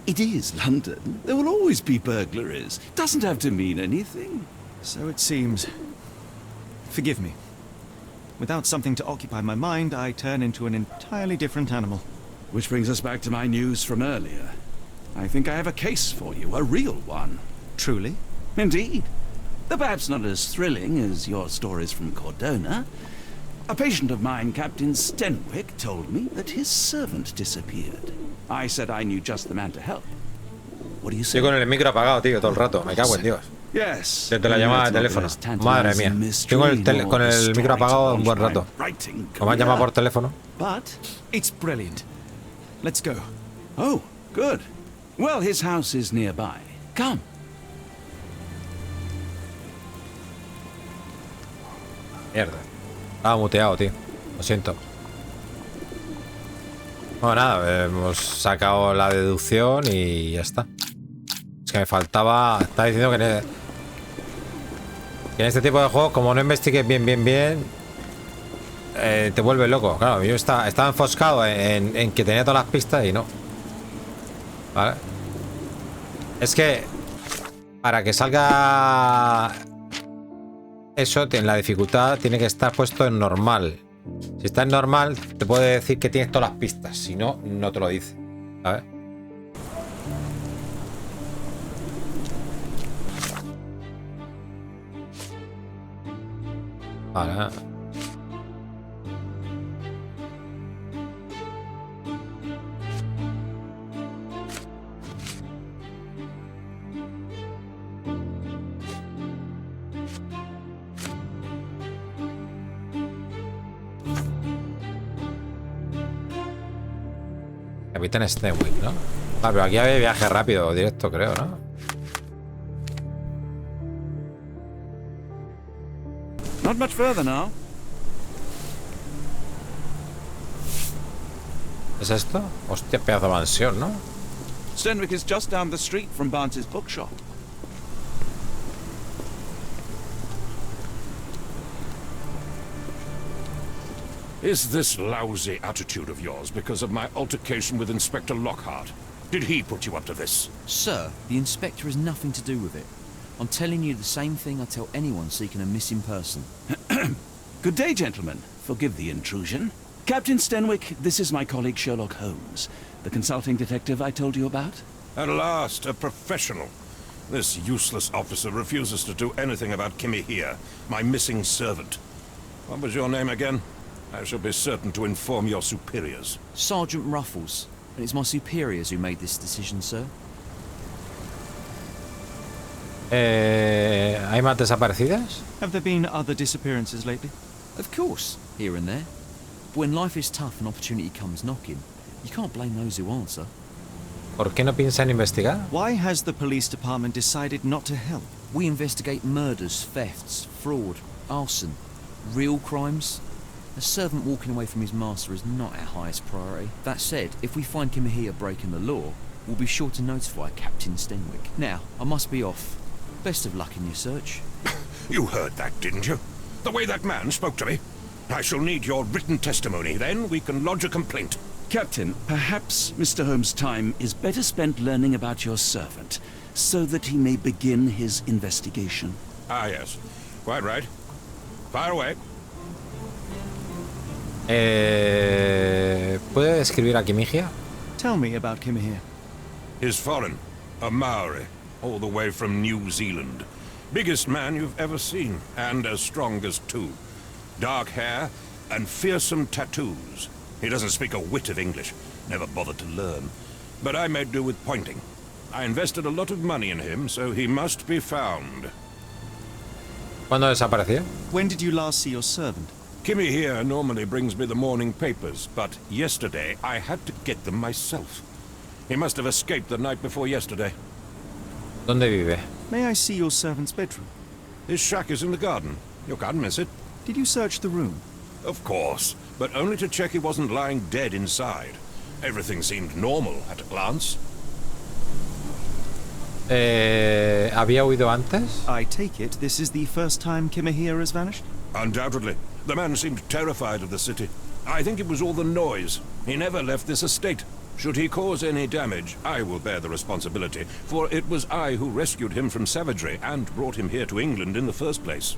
It is London. There will always be burglaries. Doesn't have to mean anything. So it seems. Forgive me. Without something to occupy my mind, I turn into an entirely different animal. Which brings us back to my news from earlier. I think I have a case for you, a real one. Truly? Indeed. Though perhaps not as thrilling as your stories from Cordona. A patient of mine, Captain Stenwick, told me that his servant disappeared. I said I knew just the man to help. What do you say? Estoy con el micro apagado, tío, todo el rato. Me cago en Dios. Yes. Desde la llamada de teléfono. Madre mía. Tengo con el micro apagado un buen rato. O me han llamado por teléfono. But it's brilliant. Let's go. Oh, good. Well, his house is nearby. Come. Mierda. Estaba muteado, tío. Lo siento. Bueno, nada, hemos sacado la deducción y ya está. Es que me faltaba... Estaba diciendo que en este tipo de juegos, como no investigues bien, te vuelve loco. Claro, yo estaba enfoscado en que tenía todas las pistas y no. ¿Vale? Es que para que salga eso, en la dificultad tiene que estar puesto en normal. Si está en normal, te puede decir que tienes todas las pistas. Si no, no te lo dice. ¿Sabes? Vale. Capitán Stenwick, ¿no? Ah, pero aquí había viaje rápido, directo, creo, ¿no? Not much further now. ¿Es esto? Hostia, pedazo de mansión, ¿no? Stenwick is just down the street from Barnes's bookshop. Is this lousy attitude of yours because of my altercation with Inspector Lockhart? Did he put you up to this? Sir, the inspector has nothing to do with it. I'm telling you the same thing I tell anyone seeking a missing person. Good day, gentlemen. Forgive the intrusion. Captain Stenwick, this is my colleague Sherlock Holmes, the consulting detective I told you about. At last, a professional. This useless officer refuses to do anything about Kimmy here, my missing servant. What was your name again? I shall be certain to inform your superiors. Sergeant Ruffles, and it's my superiors who made this decision, sir. ¿Hay más desaparecidas? Have there been other disappearances lately? Of course, here and there. But when life is tough and opportunity comes knocking, you can't blame those who answer. ¿Por qué no piensan investigar? Why has the police department decided not to help? We investigate murders, thefts, fraud, arson, real crimes. A servant walking away from his master is not our highest priority. That said, if we find Kimahia breaking the law, we'll be sure to notify Captain Stenwick. Now, I must be off. Best of luck in your search. You heard that, didn't you? The way that man spoke to me. I shall need your written testimony, then we can lodge a complaint. Captain, perhaps Mr. Holmes' time is better spent learning about your servant, so that he may begin his investigation. Ah, yes. Quite right. Fire away. ¿Puede describir a Kimigia? Tell me about Kimahia. He's foreign. A Maori. All the way from New Zealand. Biggest man you've ever seen, and as strong as two. Dark hair and fearsome tattoos. He doesn't speak a whit of English. Never bothered to learn. But I made do with pointing. I invested a lot of money in him, so he must be found. ¿Cuándo desapareció? When did you last see your servant? Kimmy here normally brings me the morning papers, but yesterday I had to get them myself. He must have escaped the night before yesterday. ¿Dónde vive? May I see your servant's bedroom? His shack is in the garden. You can't miss it. Did you search the room? Of course, but only to check he wasn't lying dead inside. Everything seemed normal at a glance. ¿Había huido antes? I take it this is the first time Kimahia has vanished? Undoubtedly. The man seemed terrified of the city. I think it was all the noise. He never left this estate. Should he cause any damage, I will bear the responsibility, for it was I who rescued him from savagery and brought him here to England in the first place.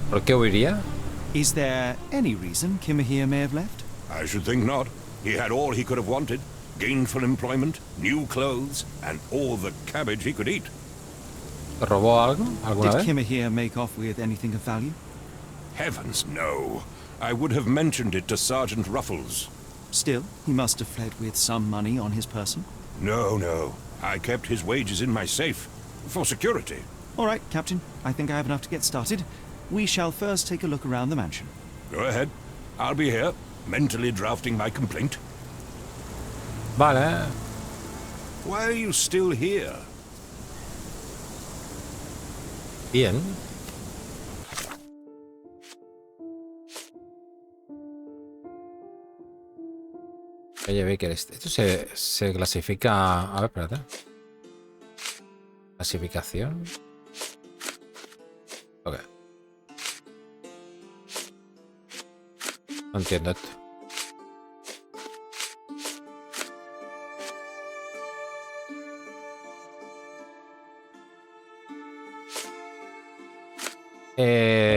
¿Por qué huiría? Is there any reason Kimahia may have left? I should think not. He had all he could have wanted. Gainful employment, new clothes, and all the cabbage he could eat. ¿Robó algo? ¿Alguna vez? Did Kimahia make off with anything of value? Heavens, no. I would have mentioned it to Sergeant Ruffles. Still, he must have fled with some money on his person. No, no. I kept his wages in my safe. For security. All right, Captain. I think I have enough to get started. We shall first take a look around the mansion. Go ahead. I'll be here, mentally drafting my complaint. Vale. Why are you still here? Bien. Oye, Baker, esto se clasifica... A ver, espérate. Clasificación. Ok. No entiendo esto.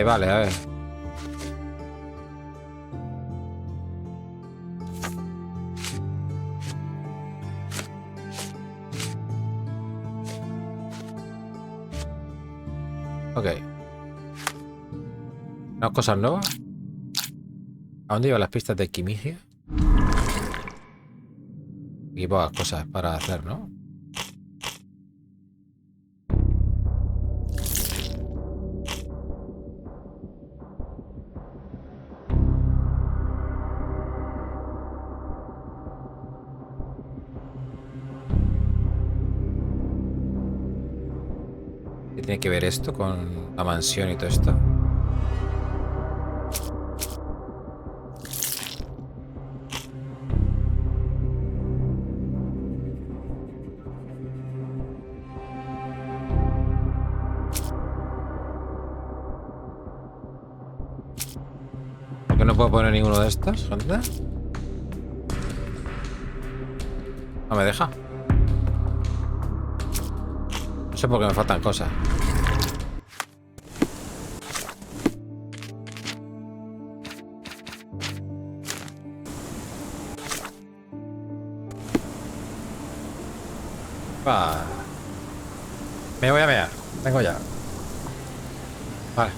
Vale, a ver. Ok. ¿Unas cosas nuevas? ¿A dónde iban las pistas de quimigia? Y pocas cosas para hacer, ¿no? ¿Qué tiene que ver esto con la mansión y todo esto? ¿Por qué no puedo poner ninguno de estos, gente? No me deja. No sé por qué me faltan cosas. Va. Me voy a mear. Vengo ya. Vale.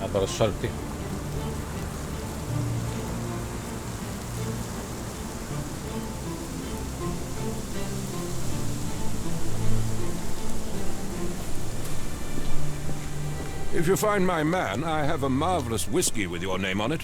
A por el sol, tío. If you find my man, I have a marvelous whiskey with your name on it.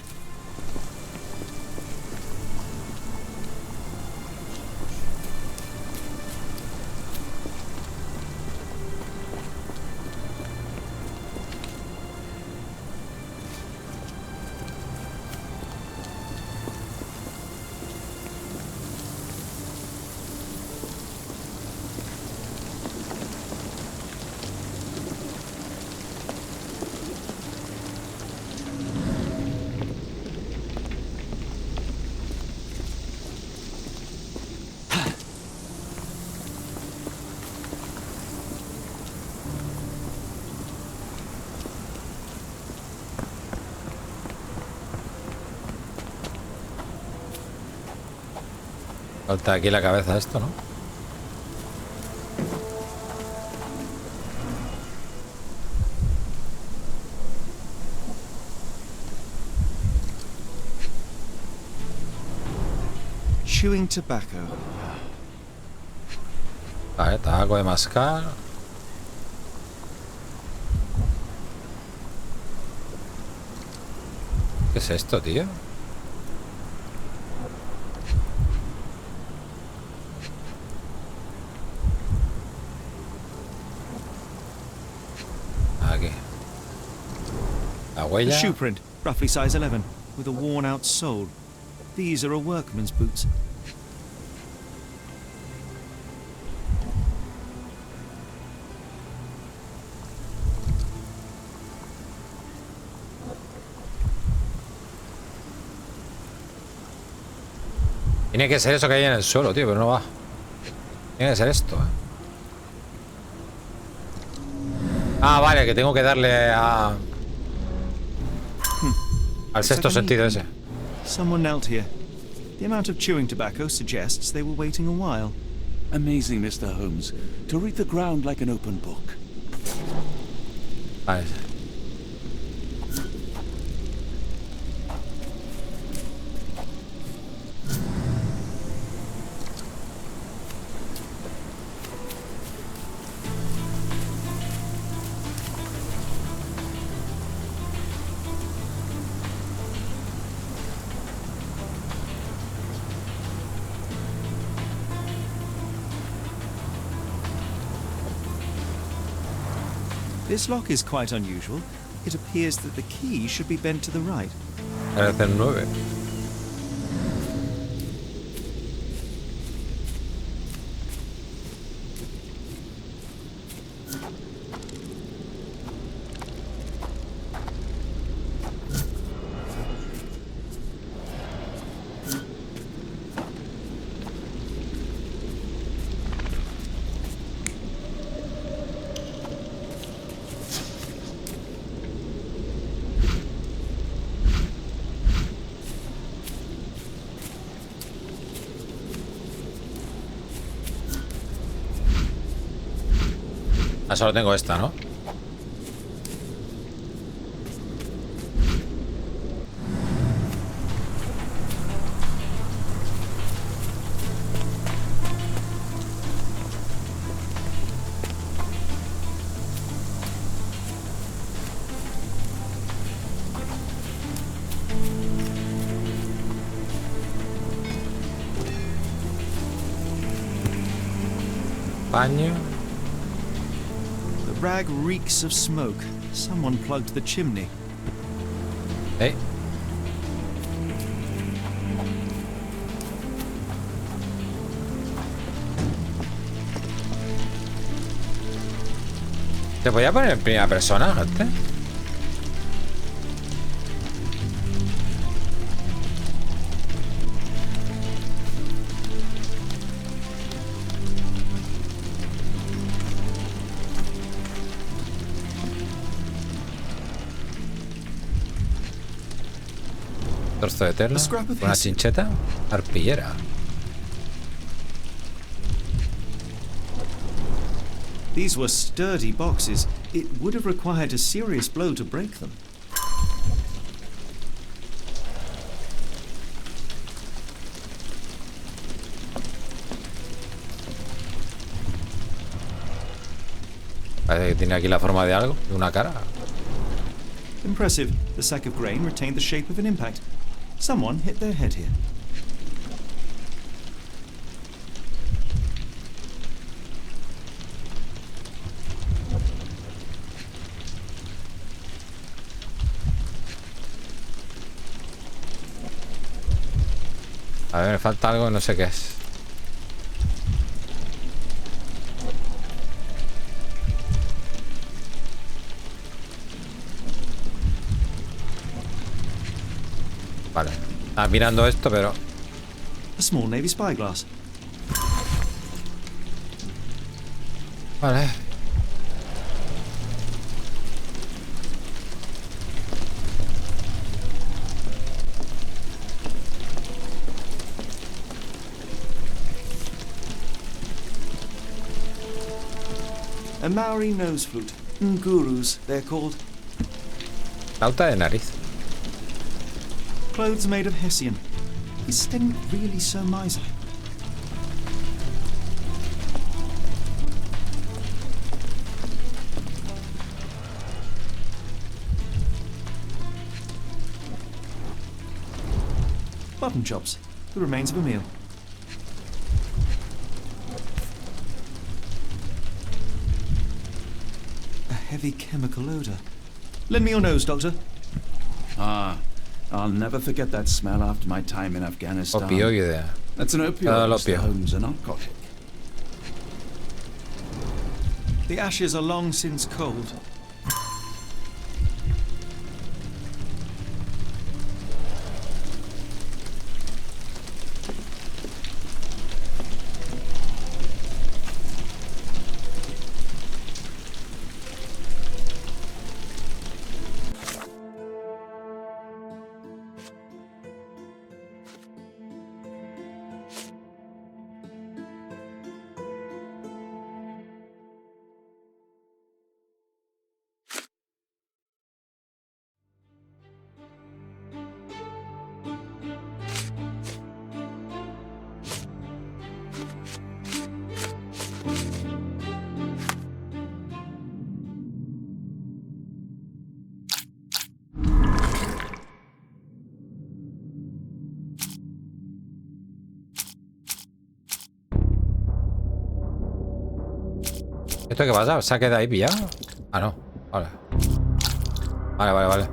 Falta aquí la cabeza de esto, ¿no? Chewing tobacco. Vale, tabaco de mascar. ¿Qué es esto, tío? A shoe print, roughly size 11, with a worn-out sole. These are a workman's boots. Tiene que ser eso que hay en el suelo, tío, pero no va. Tiene que ser esto, ¿eh? Ah, vale, que tengo que darle a... al sexto sentido ese. Someone knelt here. The amount of chewing tobacco suggests they were waiting a while. Amazing, Mr. Holmes, to read the ground like an open book. Vale. This lock is quite unusual. It appears that the key should be bent to the right. Parece el 9. Ah, solo tengo esta, ¿no? Baño. The rag reeks of smoke. Someone plugged the chimney. Hey. ¿Te podía poner en primera persona, gente? Trozo de tela, una chincheta, arpillera. These were sturdy boxes. It would have required a serious blow to break them. Parece que tiene aquí la forma de algo, de una cara. Impressive. The sack of grain retained the shape of an impact. Someone hit their head here. A ver, me falta algo, no sé qué es. Vale. Ah, mirando esto, pero... A small navy spyglass. Vale. A Maori nose flute. Ngurus, they're called. Flauta de nariz. Clothes made of hessian. Is Sten really so miserly? Mutton chops. The remains of a meal. A heavy chemical odor. Lend me your nose, Doctor. Ah, I'll never forget that smell after my time in Afghanistan. Opioide. That's an opioid, Mr. Holmes, a narcotic. The ashes are long since cold. ¿Esto qué pasa? ¿Se ha quedado ahí pillado? Ah, no. Vale. Vale.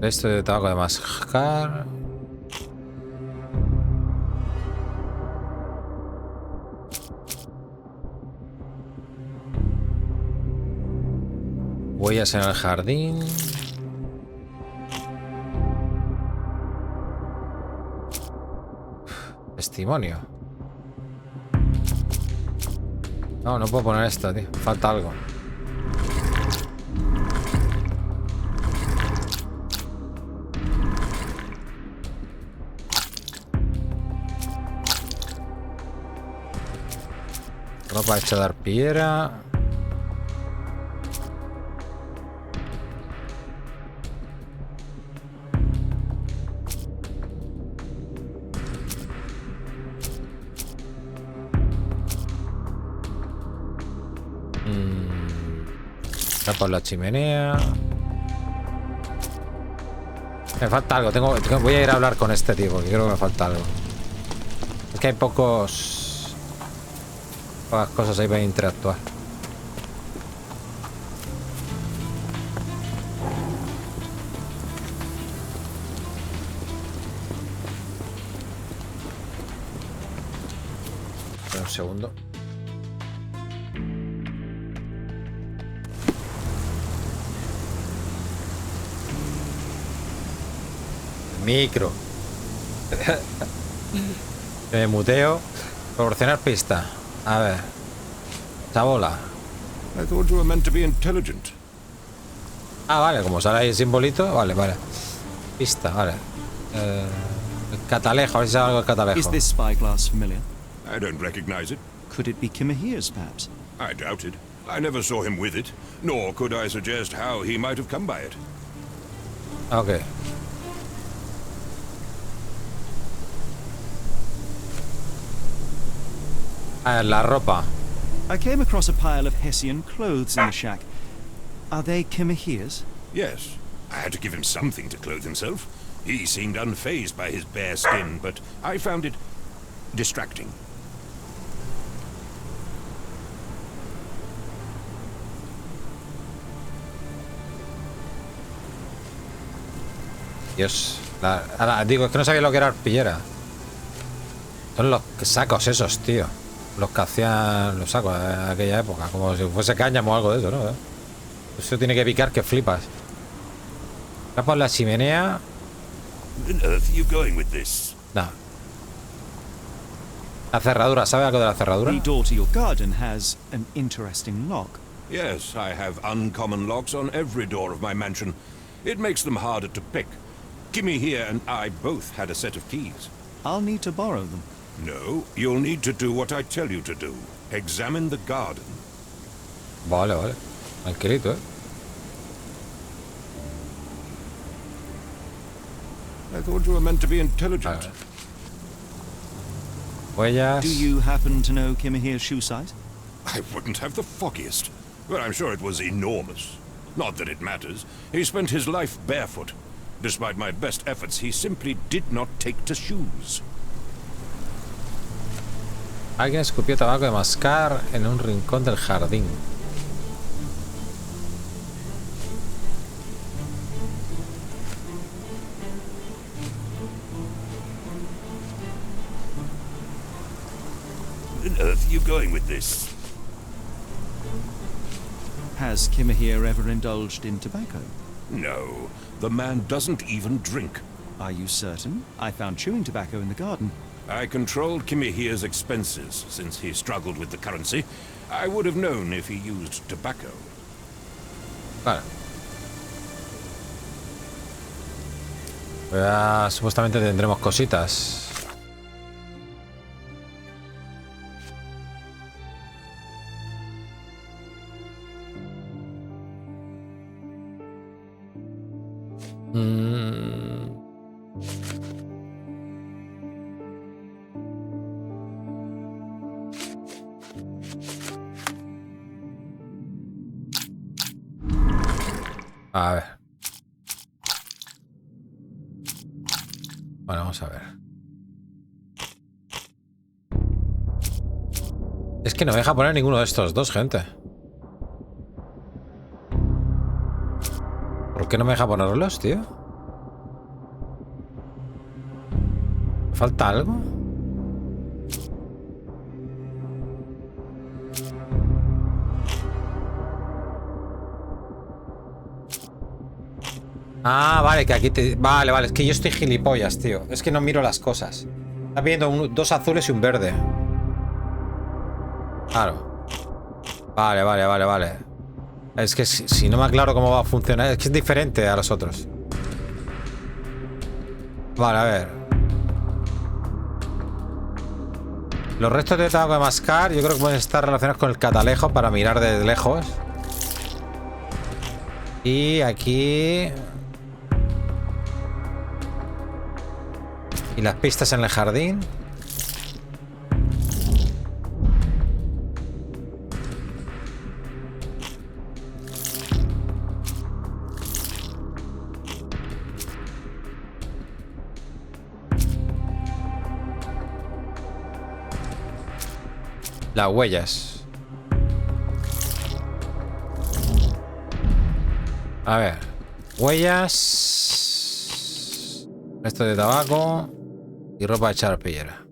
Esto de tabaco de mascar. Huellas en el jardín. Testimonio. No puedo poner esto, tío. Falta algo. Ropa hecha de arpillera. Por la chimenea. Me falta algo. Voy a ir a hablar con este tío porque creo que me falta algo. Es que hay pocas cosas ahí para interactuar. Espera un segundo. Micro. Me muteo. Proporcionar pista. A ver. Chabola. I thought you were meant to be intelligent. Ah, vale, como sale ahí el simbolito. Vale. Pista, vale. El catalejo, a ver si sale algo del catalejo. Is this spyglass familiar? I don't recognize it. Could it be Kimahir's, perhaps? I doubt it. I never saw him with it, nor could I suggest how he might have come by it. Ok. La ropa. I came across a pile of Hessian clothes in the shack. Are they Kimahir's? Yes. I had to give him something to clothe himself. He seemed unfazed by his bare skin, but I found it distracting. Dios. Digo, es que no sabía lo que era arpillera. Son los sacos esos, tío. Los que hacían los sacos de aquella época. Como si fuese cáñamo o algo de eso, ¿no? Eso tiene que picar que flipas. Está por la chimenea. No. La cerradura, ¿sabe algo de la cerradura? The door to your garden has an interesting lock. Yes, I have uncommon locks on every door of my mansion. It makes them harder to pick. Kimmy here and I both had a set of keys. I'll need to borrow them. No, you'll need to do what I tell you to do. Examine the garden. Vale. Tranquilito, I thought you were meant to be intelligent. Huellas. Do you happen to know Kimahir's shoe size? I wouldn't have the foggiest. But I'm sure it was enormous. Not that it matters. He spent his life barefoot. Despite my best efforts, he simply did not take to shoes. Alguien escupió tabaco de mascar en un rincón del jardín. Where on earth are you going with this? Has Kimahir ever indulged in tobacco? No, the man doesn't even drink. Are you certain? I found chewing tobacco in the garden. I controlled Kimahir's expenses since he struggled with the currency. I would have known if he used tobacco. Vale. Ya, supuestamente tendremos cositas. A ver. Bueno, vamos a ver. Es que no me deja poner ninguno de estos dos, gente. ¿Por qué no me deja ponerlos, tío? ¿Falta algo? Ah, vale, que aquí te... Vale, vale, es que yo estoy gilipollas, tío. Es que no miro las cosas. Está viendo dos azules y un verde. Claro. Vale, vale, vale, vale. Es que si no me aclaro cómo va a funcionar, es que es diferente a los otros. Vale, a ver. Los restos de tabaco de mascar, yo creo que pueden estar relacionados con el catalejo para mirar desde lejos. Y aquí... Y las pistas en el jardín. Las huellas. A ver. Huellas. Esto de tabaco. Y ropa de charpillera.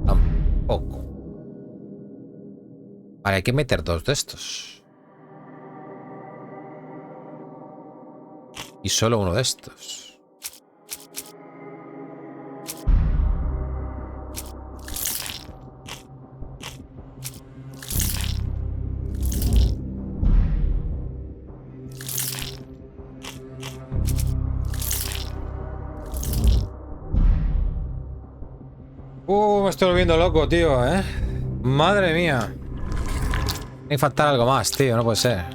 Tampoco. Vale, hay que meter dos de estos. Y solo uno de estos. Me estoy volviendo loco, tío, ¿eh? Madre mía. Hay que faltar algo más, tío, no puede ser.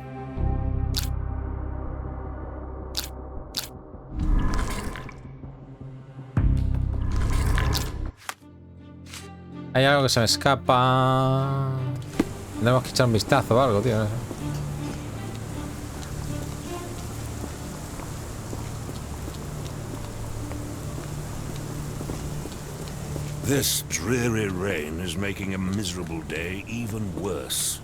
Hay algo que se me escapa. Tendremos que echar un vistazo o algo, tío. No sé. This dreary rain is making a miserable day even worse.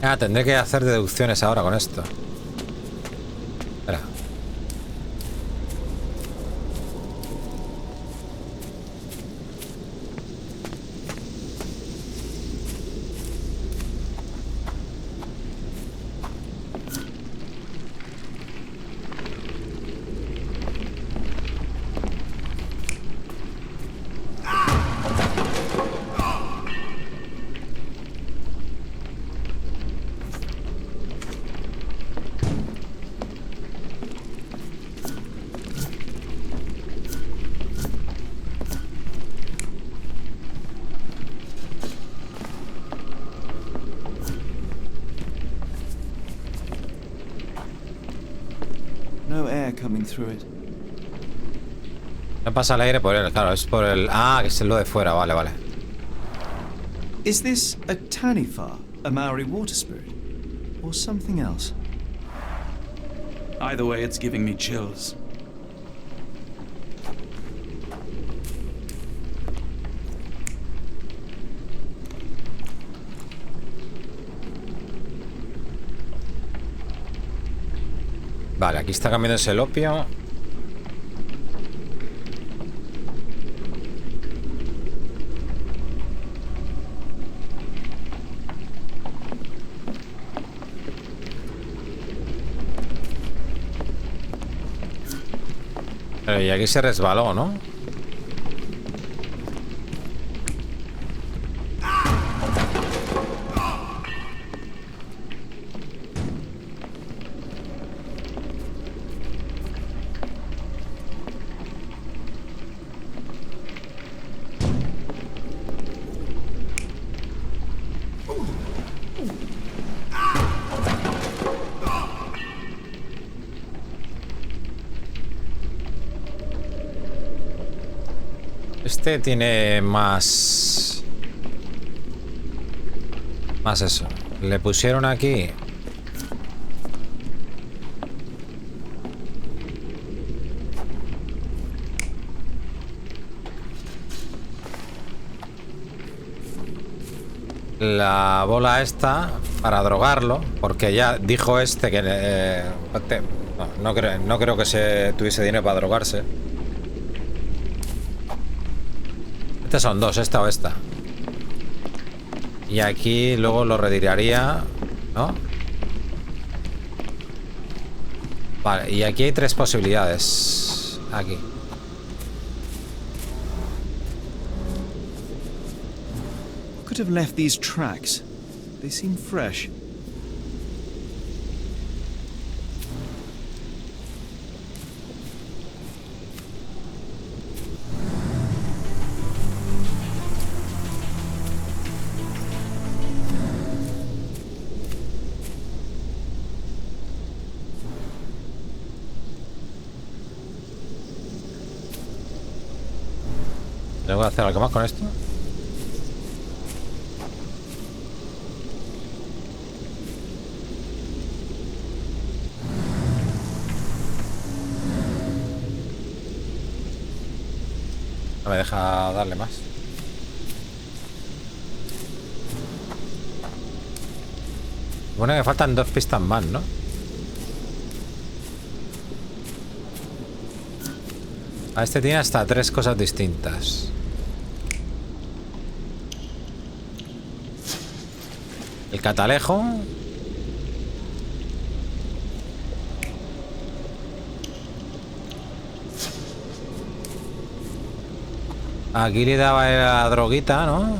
Ah, tendré que hacer deducciones ahora con esto. Espera. No air coming through it. No pasa el aire por él, claro, es por el... Ah, que es lo de fuera, vale, vale. Is this a Tanifa, a Maori water spirit, or something else? Either way, it's giving me chills. Vale, aquí está cambiándose el opio. Y aquí se resbaló, ¿no? Este tiene más... Más eso. Le pusieron aquí... La bola esta para drogarlo, porque ya dijo este que... no creo que se tuviese dinero para drogarse. Estas son dos, esta o esta. Y aquí luego lo retiraría, ¿no? Vale, y aquí hay tres posibilidades. Aquí. Could have left these tracks. They seem fresh. ¿Tengo que hacer algo más con esto? No me deja darle más. Bueno, que faltan dos pistas más, ¿no? A este tiene hasta tres cosas distintas. El catalejo. Aquí le daba la droguita, ¿no?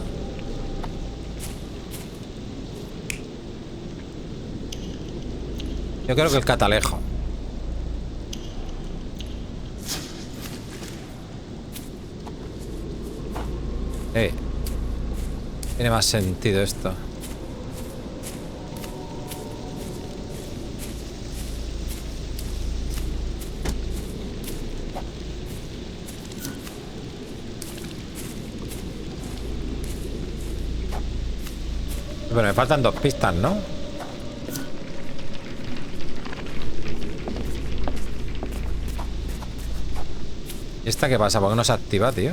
Yo creo que el catalejo. Tiene más sentido esto. Pero me faltan dos pistas, ¿no? ¿Y esta qué pasa? ¿Por qué no se activa, tío?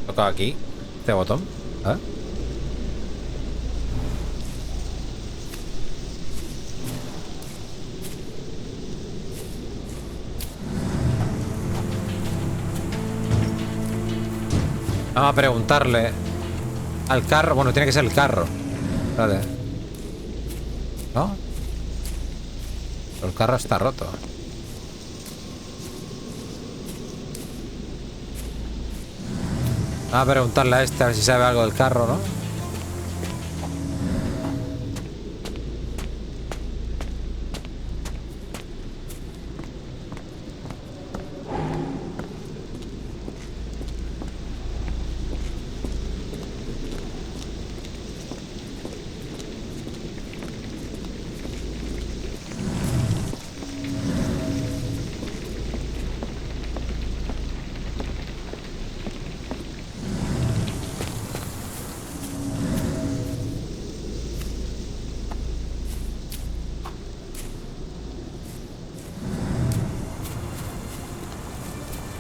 Toca aquí este botón. ¿Eh? Vamos a preguntarle al carro. Bueno, tiene que ser el carro. Vale. ¿No? Pero el carro está roto. Vamos a preguntarle a este a ver si sabe algo del carro, ¿no?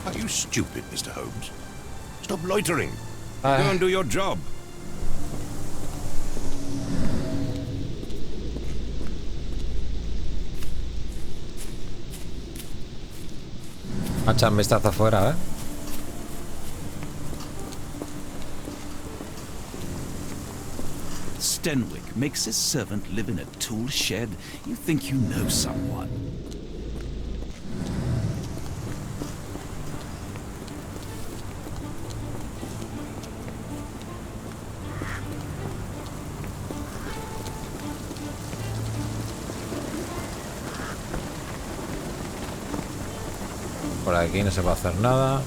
Are you stupid, Mr. Holmes? Stop loitering. Go and do your job. A echar un vistazo afuera, ¿eh? Stenwick makes his servant live in a tool shed. You think you know someone. Por aquí no se puede hacer nada.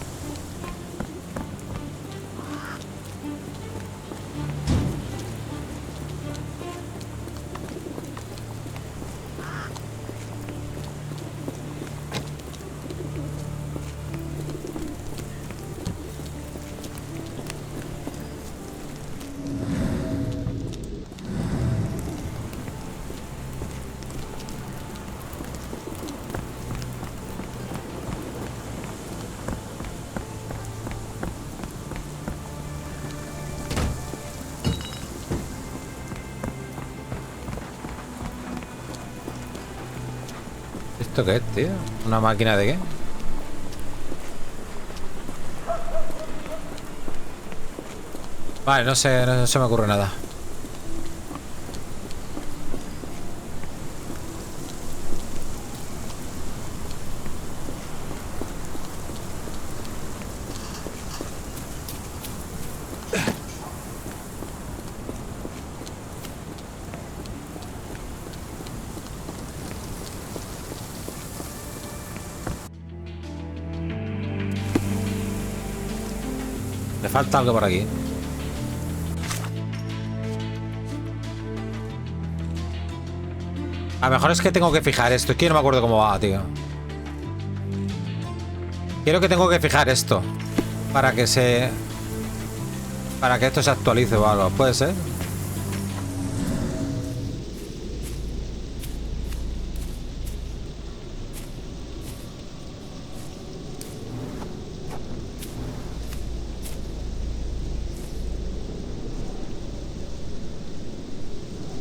¿Esto qué es, tío? ¿Una máquina de qué? Vale, no sé, no se me ocurre nada. Me falta algo por aquí. A lo mejor es que tengo que fijar esto. Es que no me acuerdo cómo va, tío. Quiero que tengo que fijar esto. Para que se... Para que esto se actualice o algo. ¿Puede ser?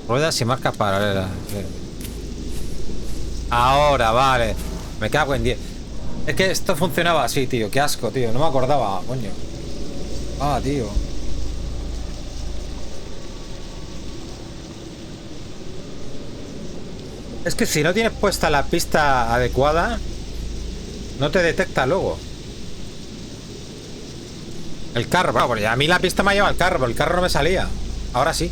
Ruedas y marcas paralelas. Ahora, vale. Me cago en 10. Es que esto funcionaba así, tío. Qué asco, tío. No me acordaba, coño. Ah, tío. Es que si no tienes puesta la pista adecuada, no te detecta luego. El carro, bueno, porque a mí la pista me ha llevado al carro, pero el carro no me salía. Ahora sí.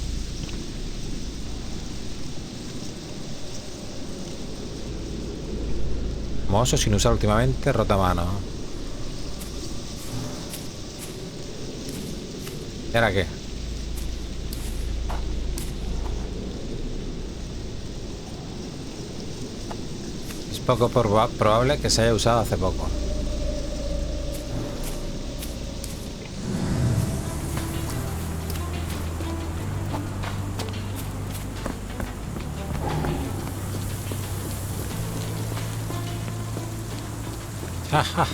Mozo sin usar últimamente, rota mano. ¿Y ahora qué? Es poco probable que se haya usado hace poco.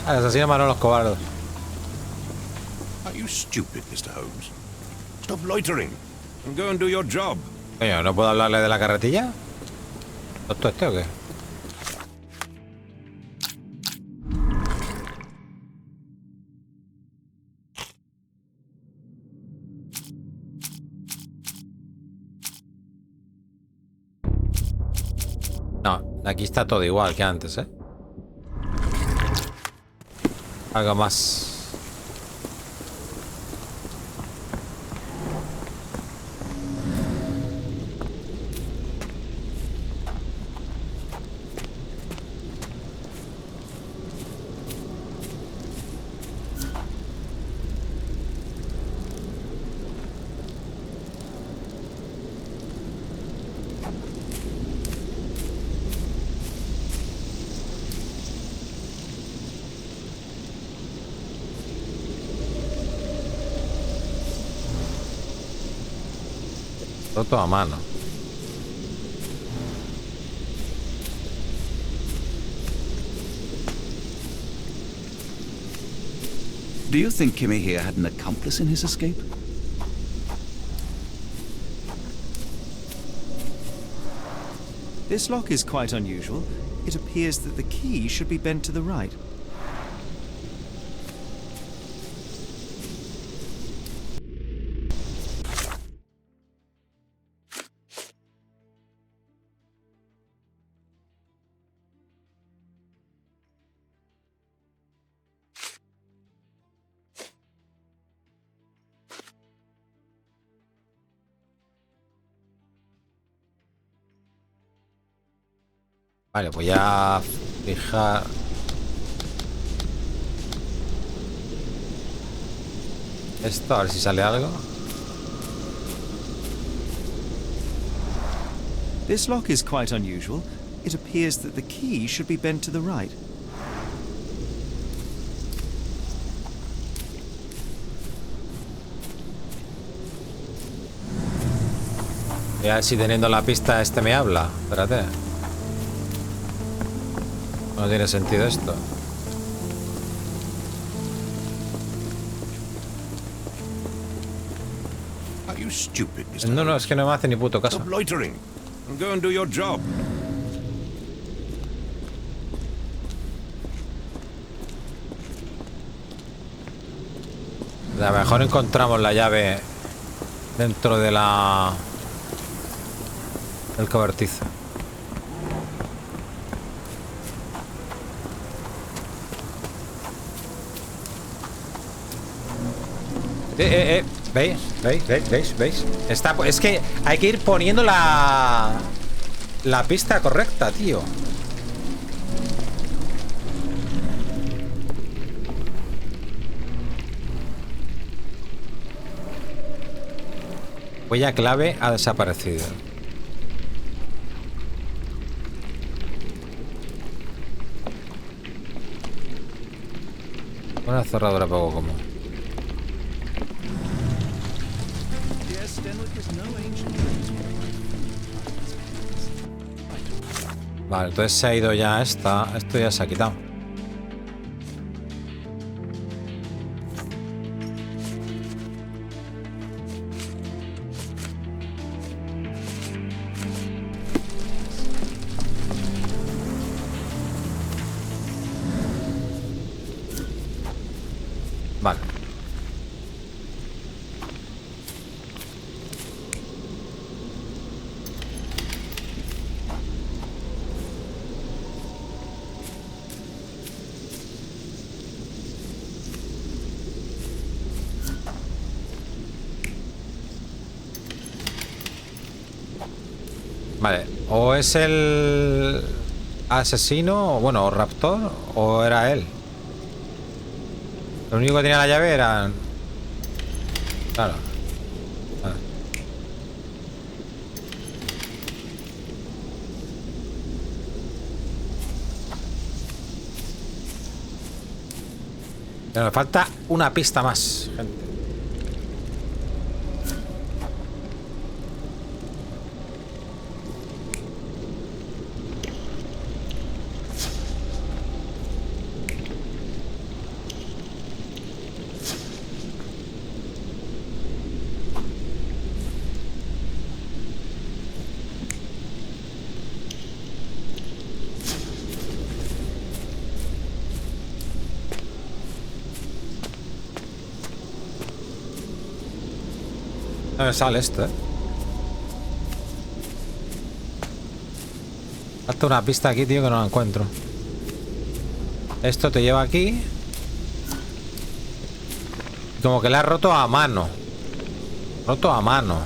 El asesino mano los cobardes. Are you stupid, Mr. Holmes? Stop loitering and go and do your job. Coño, ¿no puedo hablarle de la carretilla? ¿Esto este o qué? No, aquí está todo igual que antes, ¿eh? Algo más. Roto a mano. Do you think Kimmy here had an accomplice in his escape? This lock is quite unusual. It appears that the key should be bent to the right. Vale, voy a fijar. Esto, a ver si sale algo. This lock is quite unusual. It appears that the key should be bent to the right. Voy a ver si teniendo la pista este me habla. Espérate. No tiene sentido esto. Are you stupid, Mr. No, es que no me hace ni puto caso. Stop loitering and go and do your job. A lo mejor encontramos la llave dentro de la... del cobertizo. ¿Veis? ¿Veis? Está, es que hay que ir poniendo la pista correcta, tío. Huella clave ha desaparecido. Una cerradura poco común. Vale, entonces se ha ido ya esta. Esto ya se ha quitado. Vale. Vale, o es el asesino, bueno, o raptor, o era él. Lo único que tenía la llave era... Claro. Vale. Pero me falta una pista más, gente. No me sale esto, Falta una pista aquí, tío, que no la encuentro. Esto te lleva aquí. Como que la ha roto a mano. Roto a mano.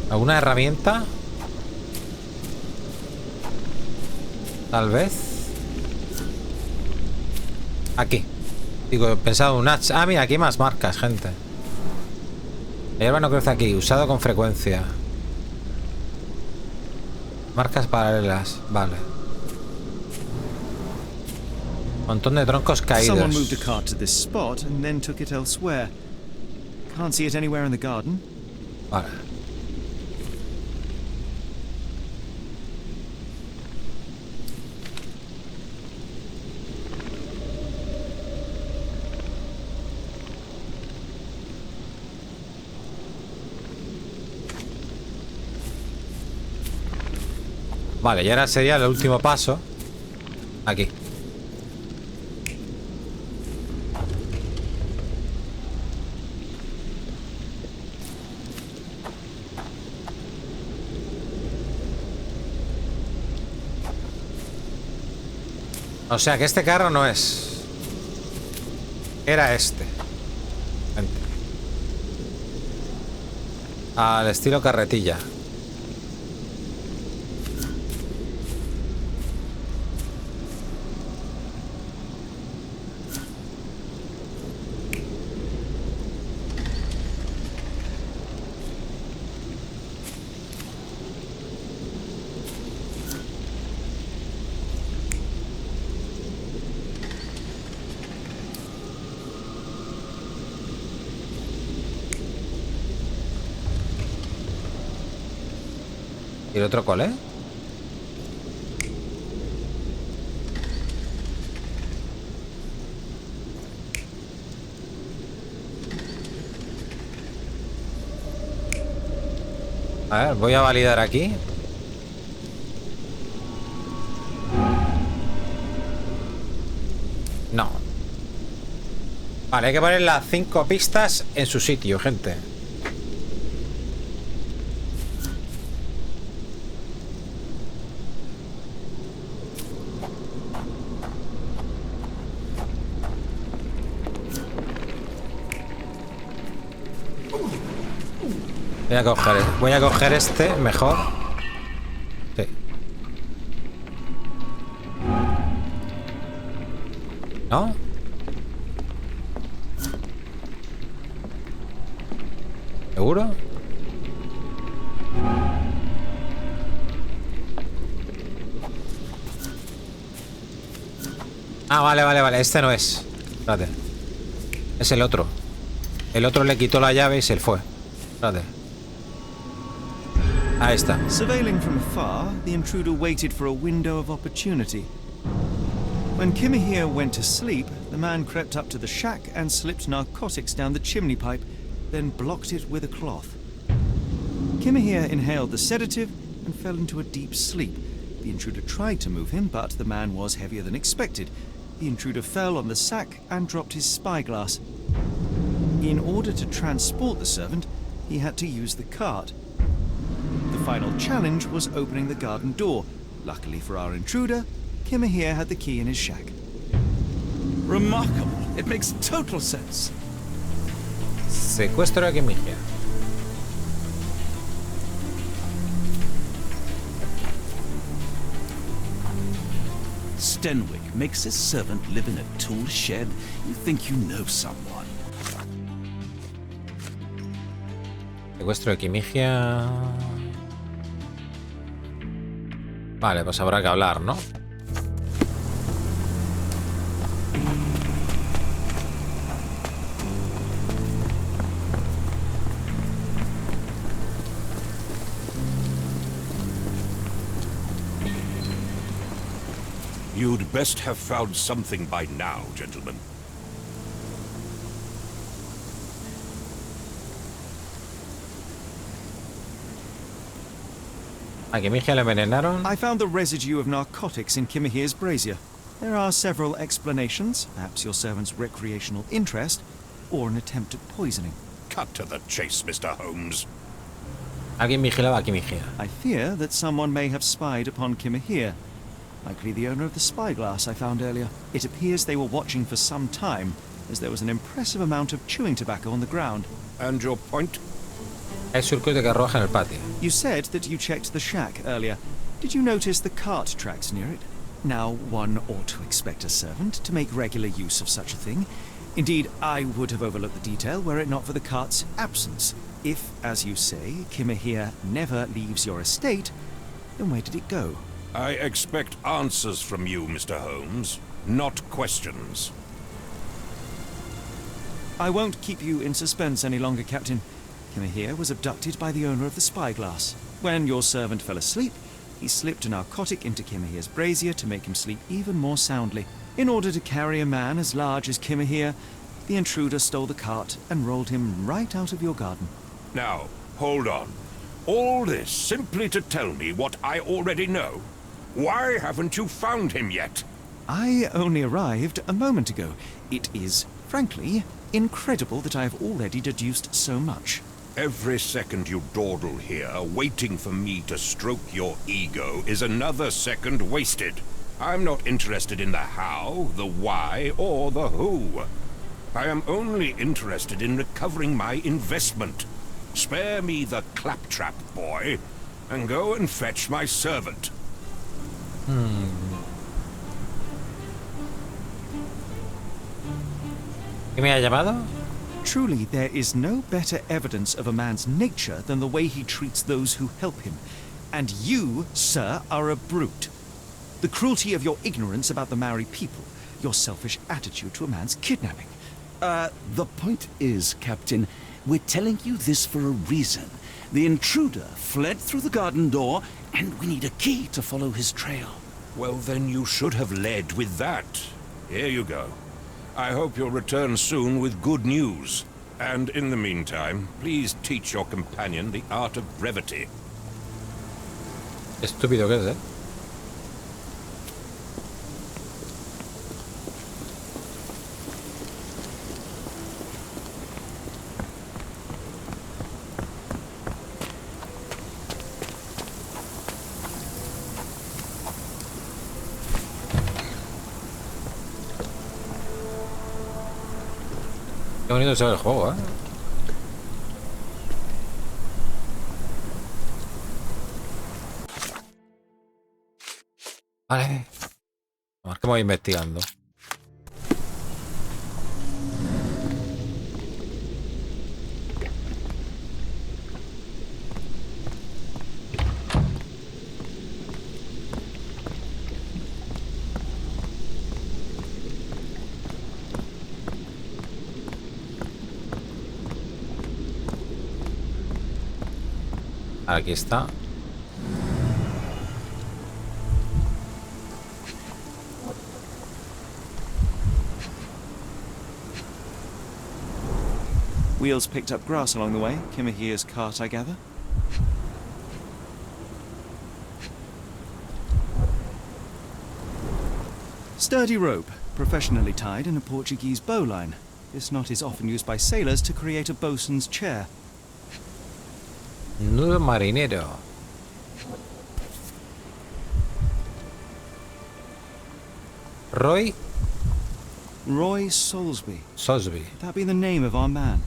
¿Alguna herramienta? Tal vez. Aquí. Digo, he pensado un hacha. Ah, mira, aquí hay más marcas, gente. La hierba no crece aquí, usado con frecuencia. Marcas paralelas, vale. Montón de troncos caídos. Someone moved a cart to this spot and then took it elsewhere. Can't see it anywhere in the garden. Vale. Vale, y ahora sería el último paso. Aquí. O sea que este carro no es. Era este. Vente. Al estilo carretilla. ¿Y el otro cuál es? A ver, voy a validar aquí. No. Vale, hay que poner las 5 pistas en su sitio, gente. Voy a coger este mejor. Sí. ¿No? ¿Seguro? Ah, vale. Este no es. Espérate. Es el otro. El otro le quitó la llave y se fue. Espérate. Ahí está. Surveilling from afar, the intruder waited for a window of opportunity. When Kimahir went to sleep, the man crept up to the shack and slipped narcotics down the chimney pipe, then blocked it with a cloth. Kimahir inhaled the sedative and fell into a deep sleep. The intruder tried to move him, but the man was heavier than expected. The intruder fell on the sack and dropped his spyglass. In order to transport the servant, he had to use the cart. The final challenge was opening the garden door. Luckily for our intruder, Kimahir had the key in his shack. Remarkable. It makes total sense. Secuestro a Kimahir. Stenwick makes his servant live in a tool shed. You think you know someone. Secuestro de Kimahir. Vale, pues habrá que hablar, ¿no? You'd best have found something by now, gentlemen. A Kimahir le envenenaron. I found the residue of narcotics in Kimahir's brazier. There are several explanations, perhaps your servant's recreational interest, or an attempt at poisoning. Cut to the chase, Mr. Holmes. Alguien vigilaba a Kimahir. I fear that someone may have spied upon Kimahir. Likely the owner of the spyglass I found earlier. It appears they were watching for some time, as there was an impressive amount of chewing tobacco on the ground. And your point? Hay surcos de carruaje en el patio. You said that you checked the shack earlier. Did you notice the cart tracks near it? Now, one ought to expect a servant to make regular use of such a thing. Indeed, I would have overlooked the detail were it not for the cart's absence. If, as you say, Kimahir never leaves your estate, then where did it go? I expect answers from you, Mr. Holmes, not questions. I won't keep you in suspense any longer, Captain. Kimahir was abducted by the owner of the spyglass. When your servant fell asleep, he slipped a narcotic into Kimahir's brazier to make him sleep even more soundly. In order to carry a man as large as Kimahir, the intruder stole the cart and rolled him right out of your garden. Now, hold on. All this simply to tell me what I already know? Why haven't you found him yet? I only arrived a moment ago. It is, frankly, incredible that I have already deduced so much. Every second you dawdle here, waiting for me to stroke your ego, is another second wasted. I'm not interested in the how, the why, or the who. I am only interested in recovering my investment. Spare me the claptrap, boy, and go and fetch my servant. ¿Qué me ha llamado? Truly, there is no better evidence of a man's nature than the way he treats those who help him. And you, sir, are a brute. The cruelty of your ignorance about the Maori people, your selfish attitude to a man's kidnapping. The point is, Captain, we're telling you this for a reason. The intruder fled through the garden door, and we need a key to follow his trail. Well, then you should have led with that. Here you go. I hope you'll return soon with good news. And in the meantime, please teach your companion the art of brevity. Estúpido que es, ¿eh? bonito se ve el juego, ¿eh? Vale. A ver qué voy investigando. Aquí está. Wheels picked up grass along the way. Kimahir's cart, I gather. Sturdy rope, professionally tied in a Portuguese bowline. This knot is often used by sailors to create a bosun's chair. Nudo marinero. Roy Soulsby. Sosby. Could that be the name of our man?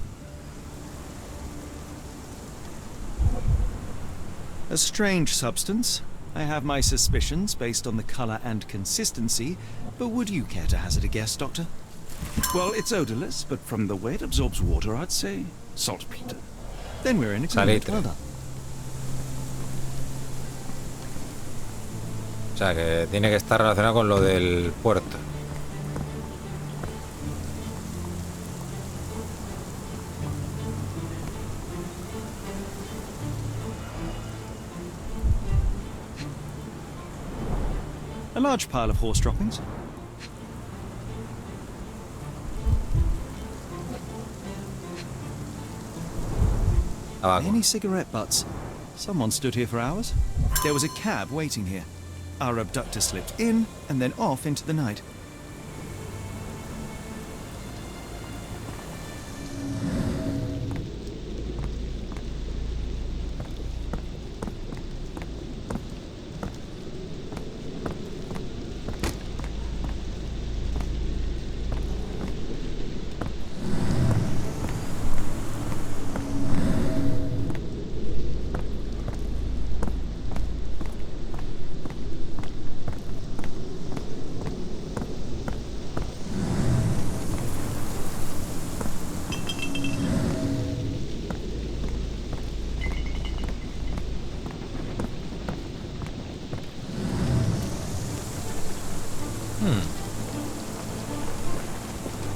A strange substance. I have my suspicions based on the colour and consistency, but would you care to hazard a guess, Doctor? Well, it's odorless, but from the way it absorbs water, I'd say saltpeter. Then we're in agreement. Salitre. Well done. O sea, que tiene que estar relacionado con lo del puerto. A large pile of horse droppings. Many cigarette butts. Someone stood here for hours. There was a cab waiting here. Our abductor slipped in and then off into the night.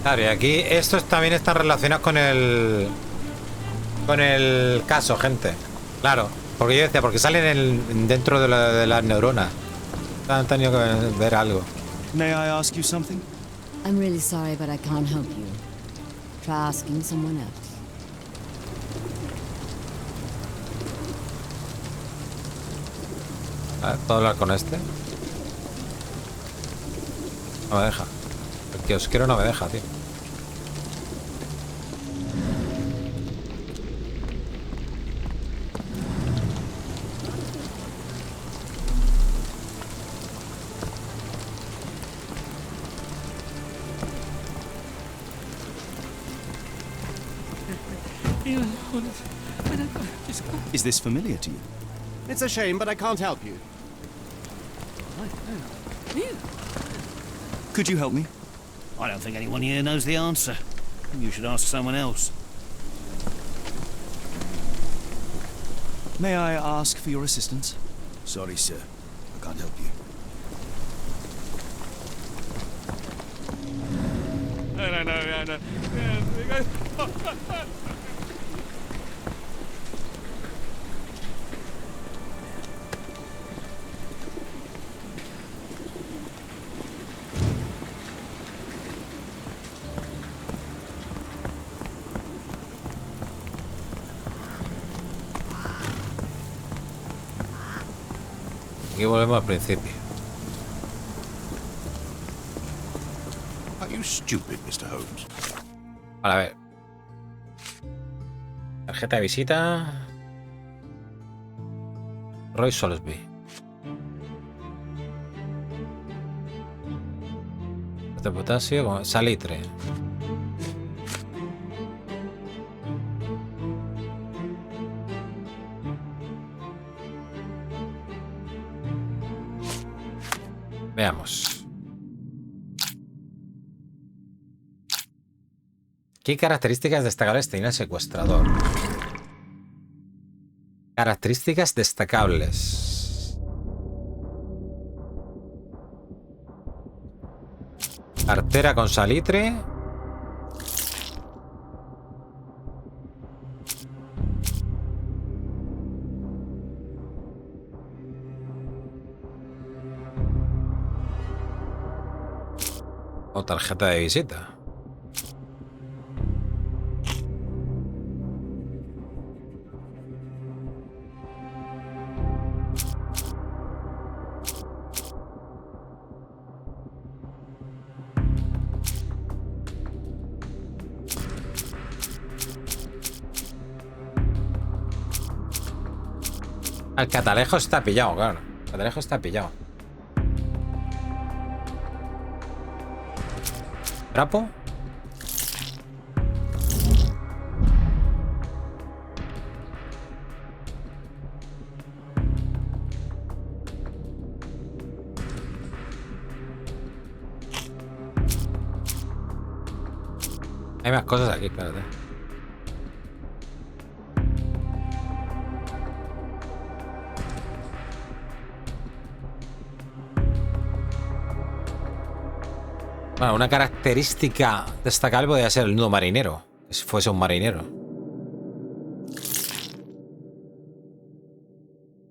Claro, y aquí estos también están relacionados con el caso, gente. Claro, porque yo decía, porque salen dentro de las neuronas. Han tenido que ver algo. May I ask you something? I'm really sorry, but I can't help you. Try asking someone else. A ver, ¿puedo hablar con este? No me deja. El kiosquero no me deja, tío. Is this familiar to you? It's a shame, but I can't help you. Could you help me? I don't think anyone here knows the answer. You should ask someone else. May I ask for your assistance? Sorry, sir. I can't help you. No. Aquí volvemos al principio. Are you stupid, Mr. Holmes? Vale, a ver. Tarjeta de visita. Roy Soulsby. De potasio con salitre. Veamos. ¿Qué características destacables tenía el secuestrador? Características destacables. Cartera con salitre. O tarjeta de visita. El catalejo está pillado, claro. El catalejo está pillado. ¿Trapo? Hay más cosas aquí, espérate. Bueno, una característica destacable podría ser el nudo marinero. Que si fuese un marinero.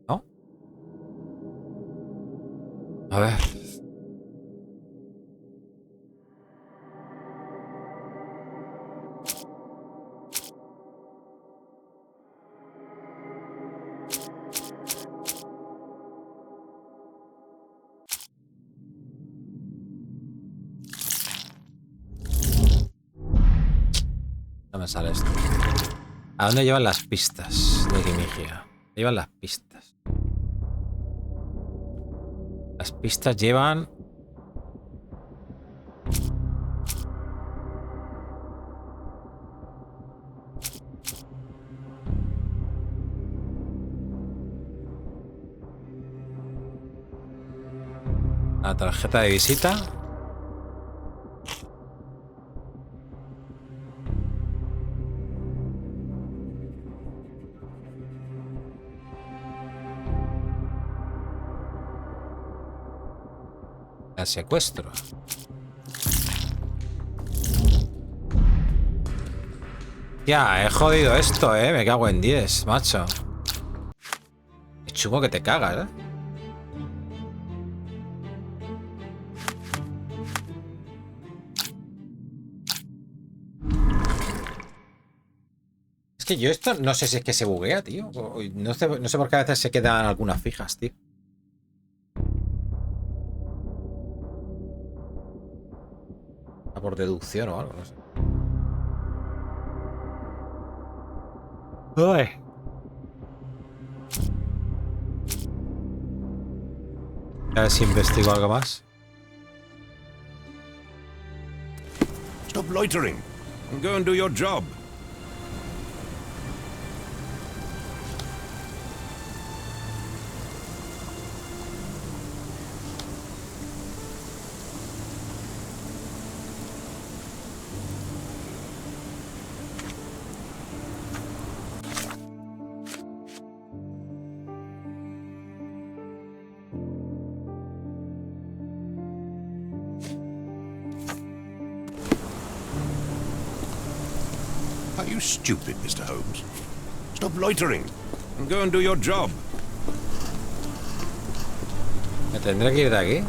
¿No? A ver. No me sale esto. ¿A dónde llevan las pistas de Gimigia? Llevan las pistas. Las pistas llevan... la tarjeta de visita. El secuestro. Ya, he jodido esto, me cago en 10, macho. Es chungo que te cagas, Es que yo esto no sé si es que se buguea, tío. No sé por qué a veces se quedan algunas fijas, tío. Por deducción o algo, no sé. Uy. A ver si investigo algo más. Stop loitering and go and do your job. Are you stupid, Mr. Holmes? Stop loitering and go and do your job. ¿Me tendré que ir de aquí?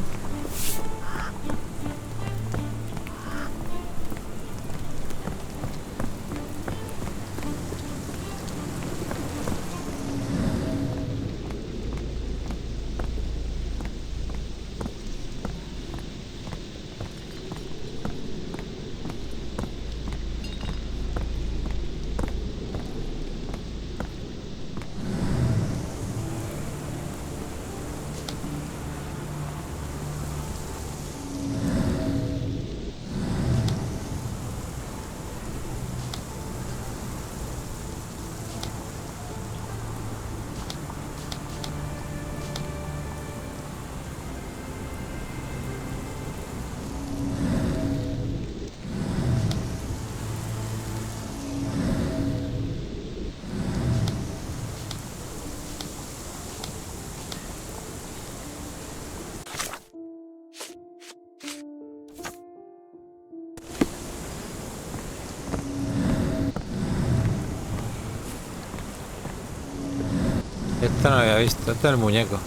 Esto no lo había visto. Esto es el muñeco.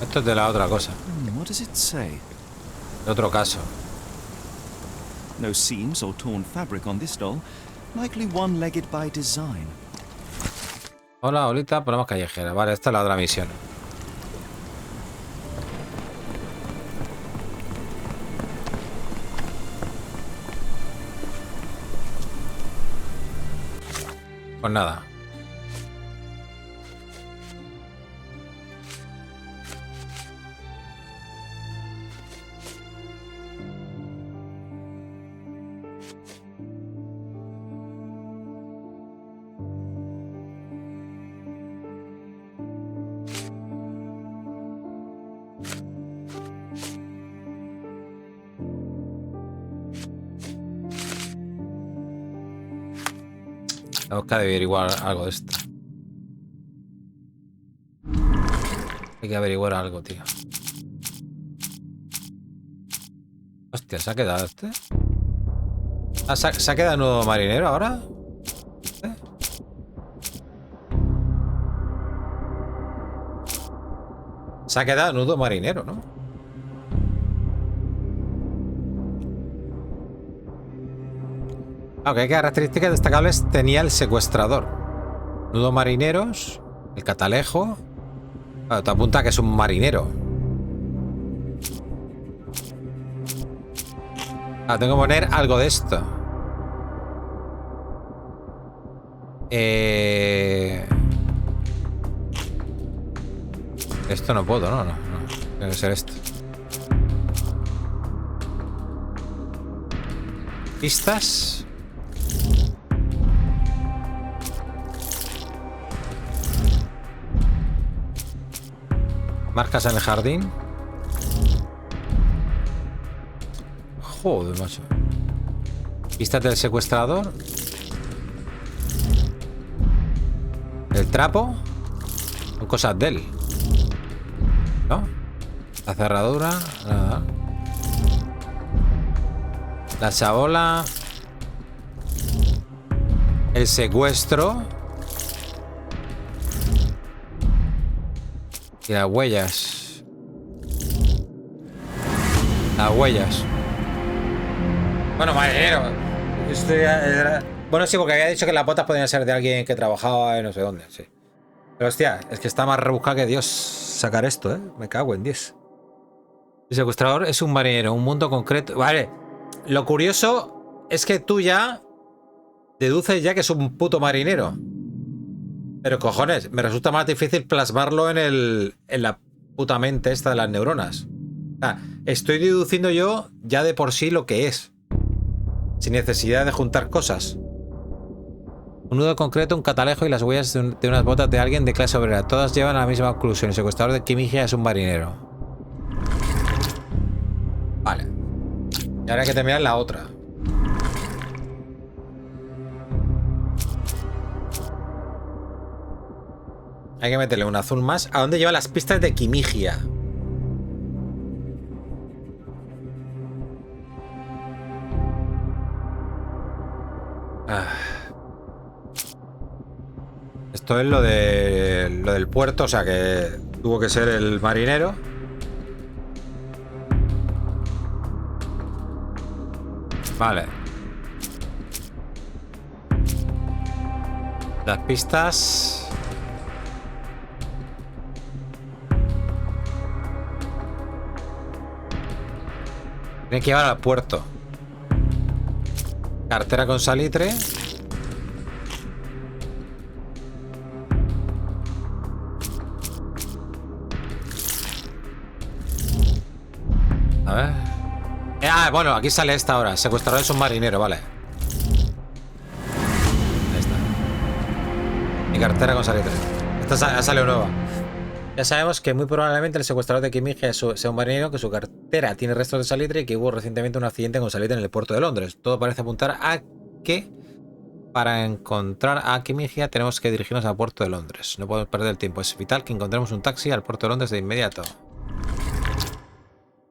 Esto es de la otra cosa. What does it say? De otro caso. No seams or torn fabric on this doll. Likely one-legged by design. Hola, Olita, problemas callejeras. Vale, esta es la otra misión. Pues nada. Tengo que averiguar algo de esto. Hay que averiguar algo, tío. Hostia, ¿se ha quedado este? Ah, ¿se ha quedado nudo marinero ahora? ¿Eh? Se ha quedado nudo marinero, ¿no? Aunque, ¿qué características destacables tenía el secuestrador? Nudo marineros, el catalejo. Bueno, te apunta que es un marinero. Ah, tengo que poner algo de esto. Esto no puedo, no. Tiene que ser esto. Pistas. Marcas en el jardín. Joder, macho. Pistas del secuestrador. El trapo. Son cosas de él, ¿no? La cerradura. Nada. La chabola. El secuestro. Y las huellas. Las huellas. Bueno, marinero. Bueno, sí, porque había dicho que las botas podían ser de alguien que trabajaba en no sé dónde, sí. Pero hostia, es que está más rebuscado que Dios sacar esto, ¿eh? Me cago en 10. El secuestrador es un marinero, un mundo concreto. Vale. Lo curioso es que tú ya deduces ya que es un puto marinero. Pero cojones, me resulta más difícil plasmarlo en la puta mente esta de las neuronas. O sea, estoy deduciendo yo ya de por sí lo que es. Sin necesidad de juntar cosas. Un nudo concreto, un catalejo y las huellas de unas botas de alguien de clase obrera. Todas llevan a la misma conclusión. El secuestrador de Kimigia es un marinero. Vale. Y ahora hay que terminar la otra. Hay que meterle un azul más. ¿A dónde llevan las pistas de Kimigia? Esto es lo del puerto, o sea que tuvo que ser el marinero. Vale. Las pistas. Tiene que llevar al puerto. Cartera con salitre. A ver. Bueno, aquí sale esta ahora. Secuestrador es un marinero, vale. Ahí está. Mi cartera con salitre. Esta sale nueva. Ya sabemos que muy probablemente el secuestrador de Kimigia sea un marinero, que su cartera tiene restos de salitre y que hubo recientemente un accidente con salitre en el puerto de Londres. Todo parece apuntar a que para encontrar a Kimigia tenemos que dirigirnos al puerto de Londres. No podemos perder el tiempo. Es vital que encontremos un taxi al puerto de Londres de inmediato.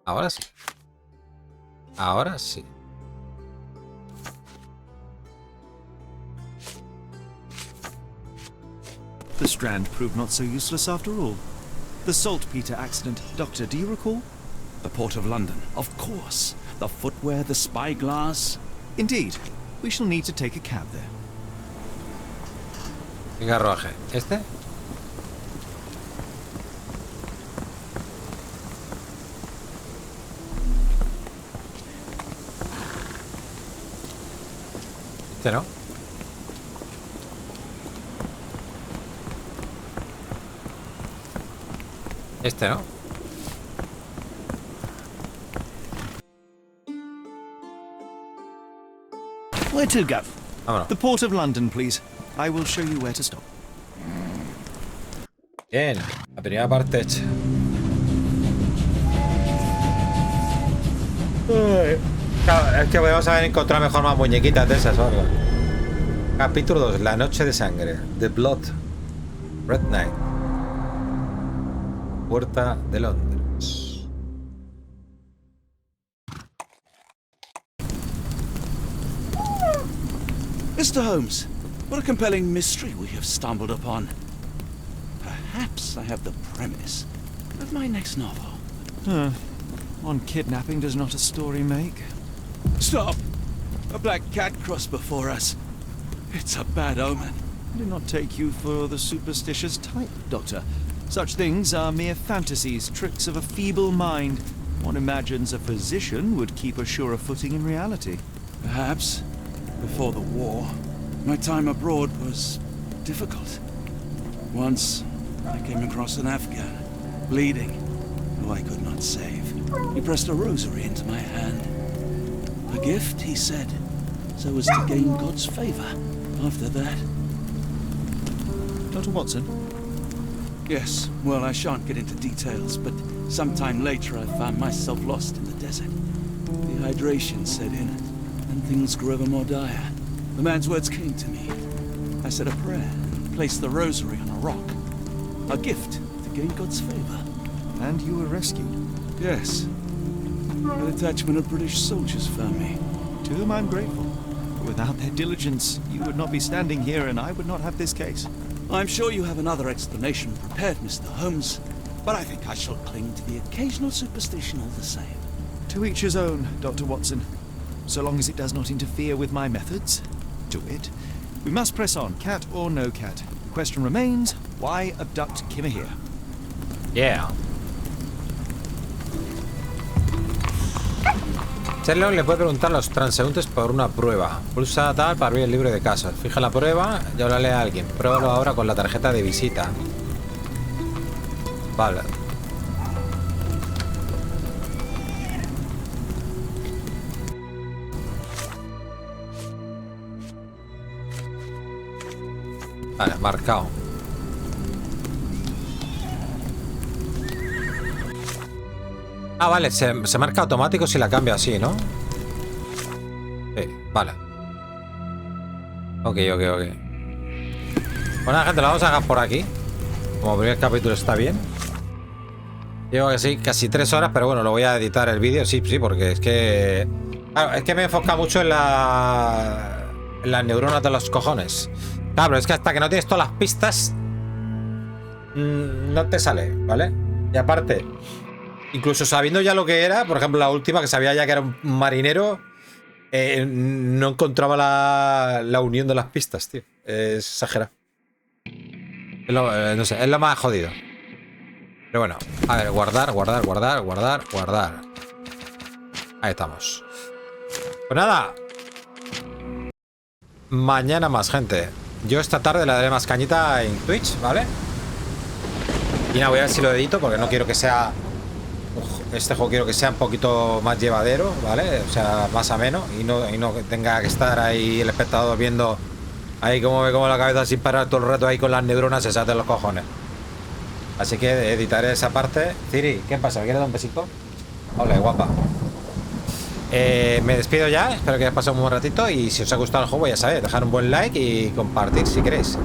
Ahora sí. Ahora sí. The strand proved not so useless after all. The saltpeter accident. Doctor, do you recall? The Port of London, of course. The footwear, the spyglass. Indeed. We shall need to take a cab there. ¿Qué carruaje? ¿Este? Este no. Este no. Where to, Gav? Vámonos. The Port of London, please. I will show you where to stop. Bien, la primera parte hecha. Claro, es que podemos haber encontrado mejor más muñequitas de esas o algo. Capítulo 2, La Noche de Sangre. The Blood Red Night. Puerta de Londres. Mr. Holmes, what a compelling mystery we have stumbled upon. Perhaps I have the premise of my next novel. One kidnapping does not a story make. Stop! A black cat crossed before us. It's a bad omen. I do not take you for the superstitious type, Doctor. Such things are mere fantasies, tricks of a feeble mind. One imagines a physician would keep a surer footing in reality. Perhaps. Before the war, my time abroad was difficult. Once, I came across an Afghan, bleeding, who I could not save. He pressed a rosary into my hand. A gift, he said, so as to gain God's favor after that. Dr. Watson? Yes, well, I shan't get into details, but sometime later I found myself lost in the desert. Dehydration set in, and things grew ever more dire. The man's words came to me. I said a prayer and placed the rosary on a rock. A gift to gain God's favor. And you were rescued? Yes. A detachment of British soldiers found me. To whom I'm grateful. Without their diligence, you would not be standing here and I would not have this case. I'm sure you have another explanation prepared, Mr. Holmes, but I think I shall cling to the occasional superstition all the same. To each his own, Dr. Watson. So long as it does not interfere with my methods, do it. We must press on, cat or no cat. The question remains, why abduct Kimahir? Yeah. Sherlock le puede preguntar a los transeúntes por una prueba. Pulsa tal para abrir el libro de casos. Fija la prueba y háblale a alguien. Pruébalo ahora con la tarjeta de visita. Vale. Vale, marcado. Ah, vale, se marca automático si la cambia así, ¿no? Sí, vale. Ok. Bueno, gente, lo vamos a dejar por aquí. Como primer capítulo está bien. Digo que sí, casi 3 horas, pero bueno, lo voy a editar el vídeo, sí, porque es que... Claro, es que me enfoca mucho en las neuronas de los cojones. Claro, es que hasta que no tienes todas las pistas no te sale, ¿vale? Y aparte, incluso sabiendo ya lo que era, por ejemplo la última, que sabía ya que era un marinero, no encontraba la unión de las pistas, tío. Es exagerado. No sé, es lo más jodido. Pero bueno, a ver, guardar. Ahí estamos. Pues nada, mañana más, gente. Yo esta tarde le daré más cañita en Twitch, ¿vale? Y nada, voy a ver si lo edito porque no quiero que sea... Este juego quiero que sea un poquito más llevadero, ¿vale? O sea, más ameno y no que tenga que estar ahí el espectador viendo ahí cómo me como la cabeza sin parar todo el rato ahí con las neuronas esas de los cojones. Así que editaré esa parte. Ciri, ¿qué pasa? ¿Me quieres dar un besito? Hola, guapa. Me despido ya, espero que hayas pasado un buen ratito y si os ha gustado el juego ya sabéis, dejar un buen like y compartir si queréis.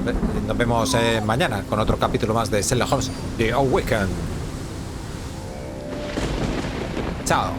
Nos vemos mañana con otro capítulo más de Sherlock Holmes The Awakened. Chao.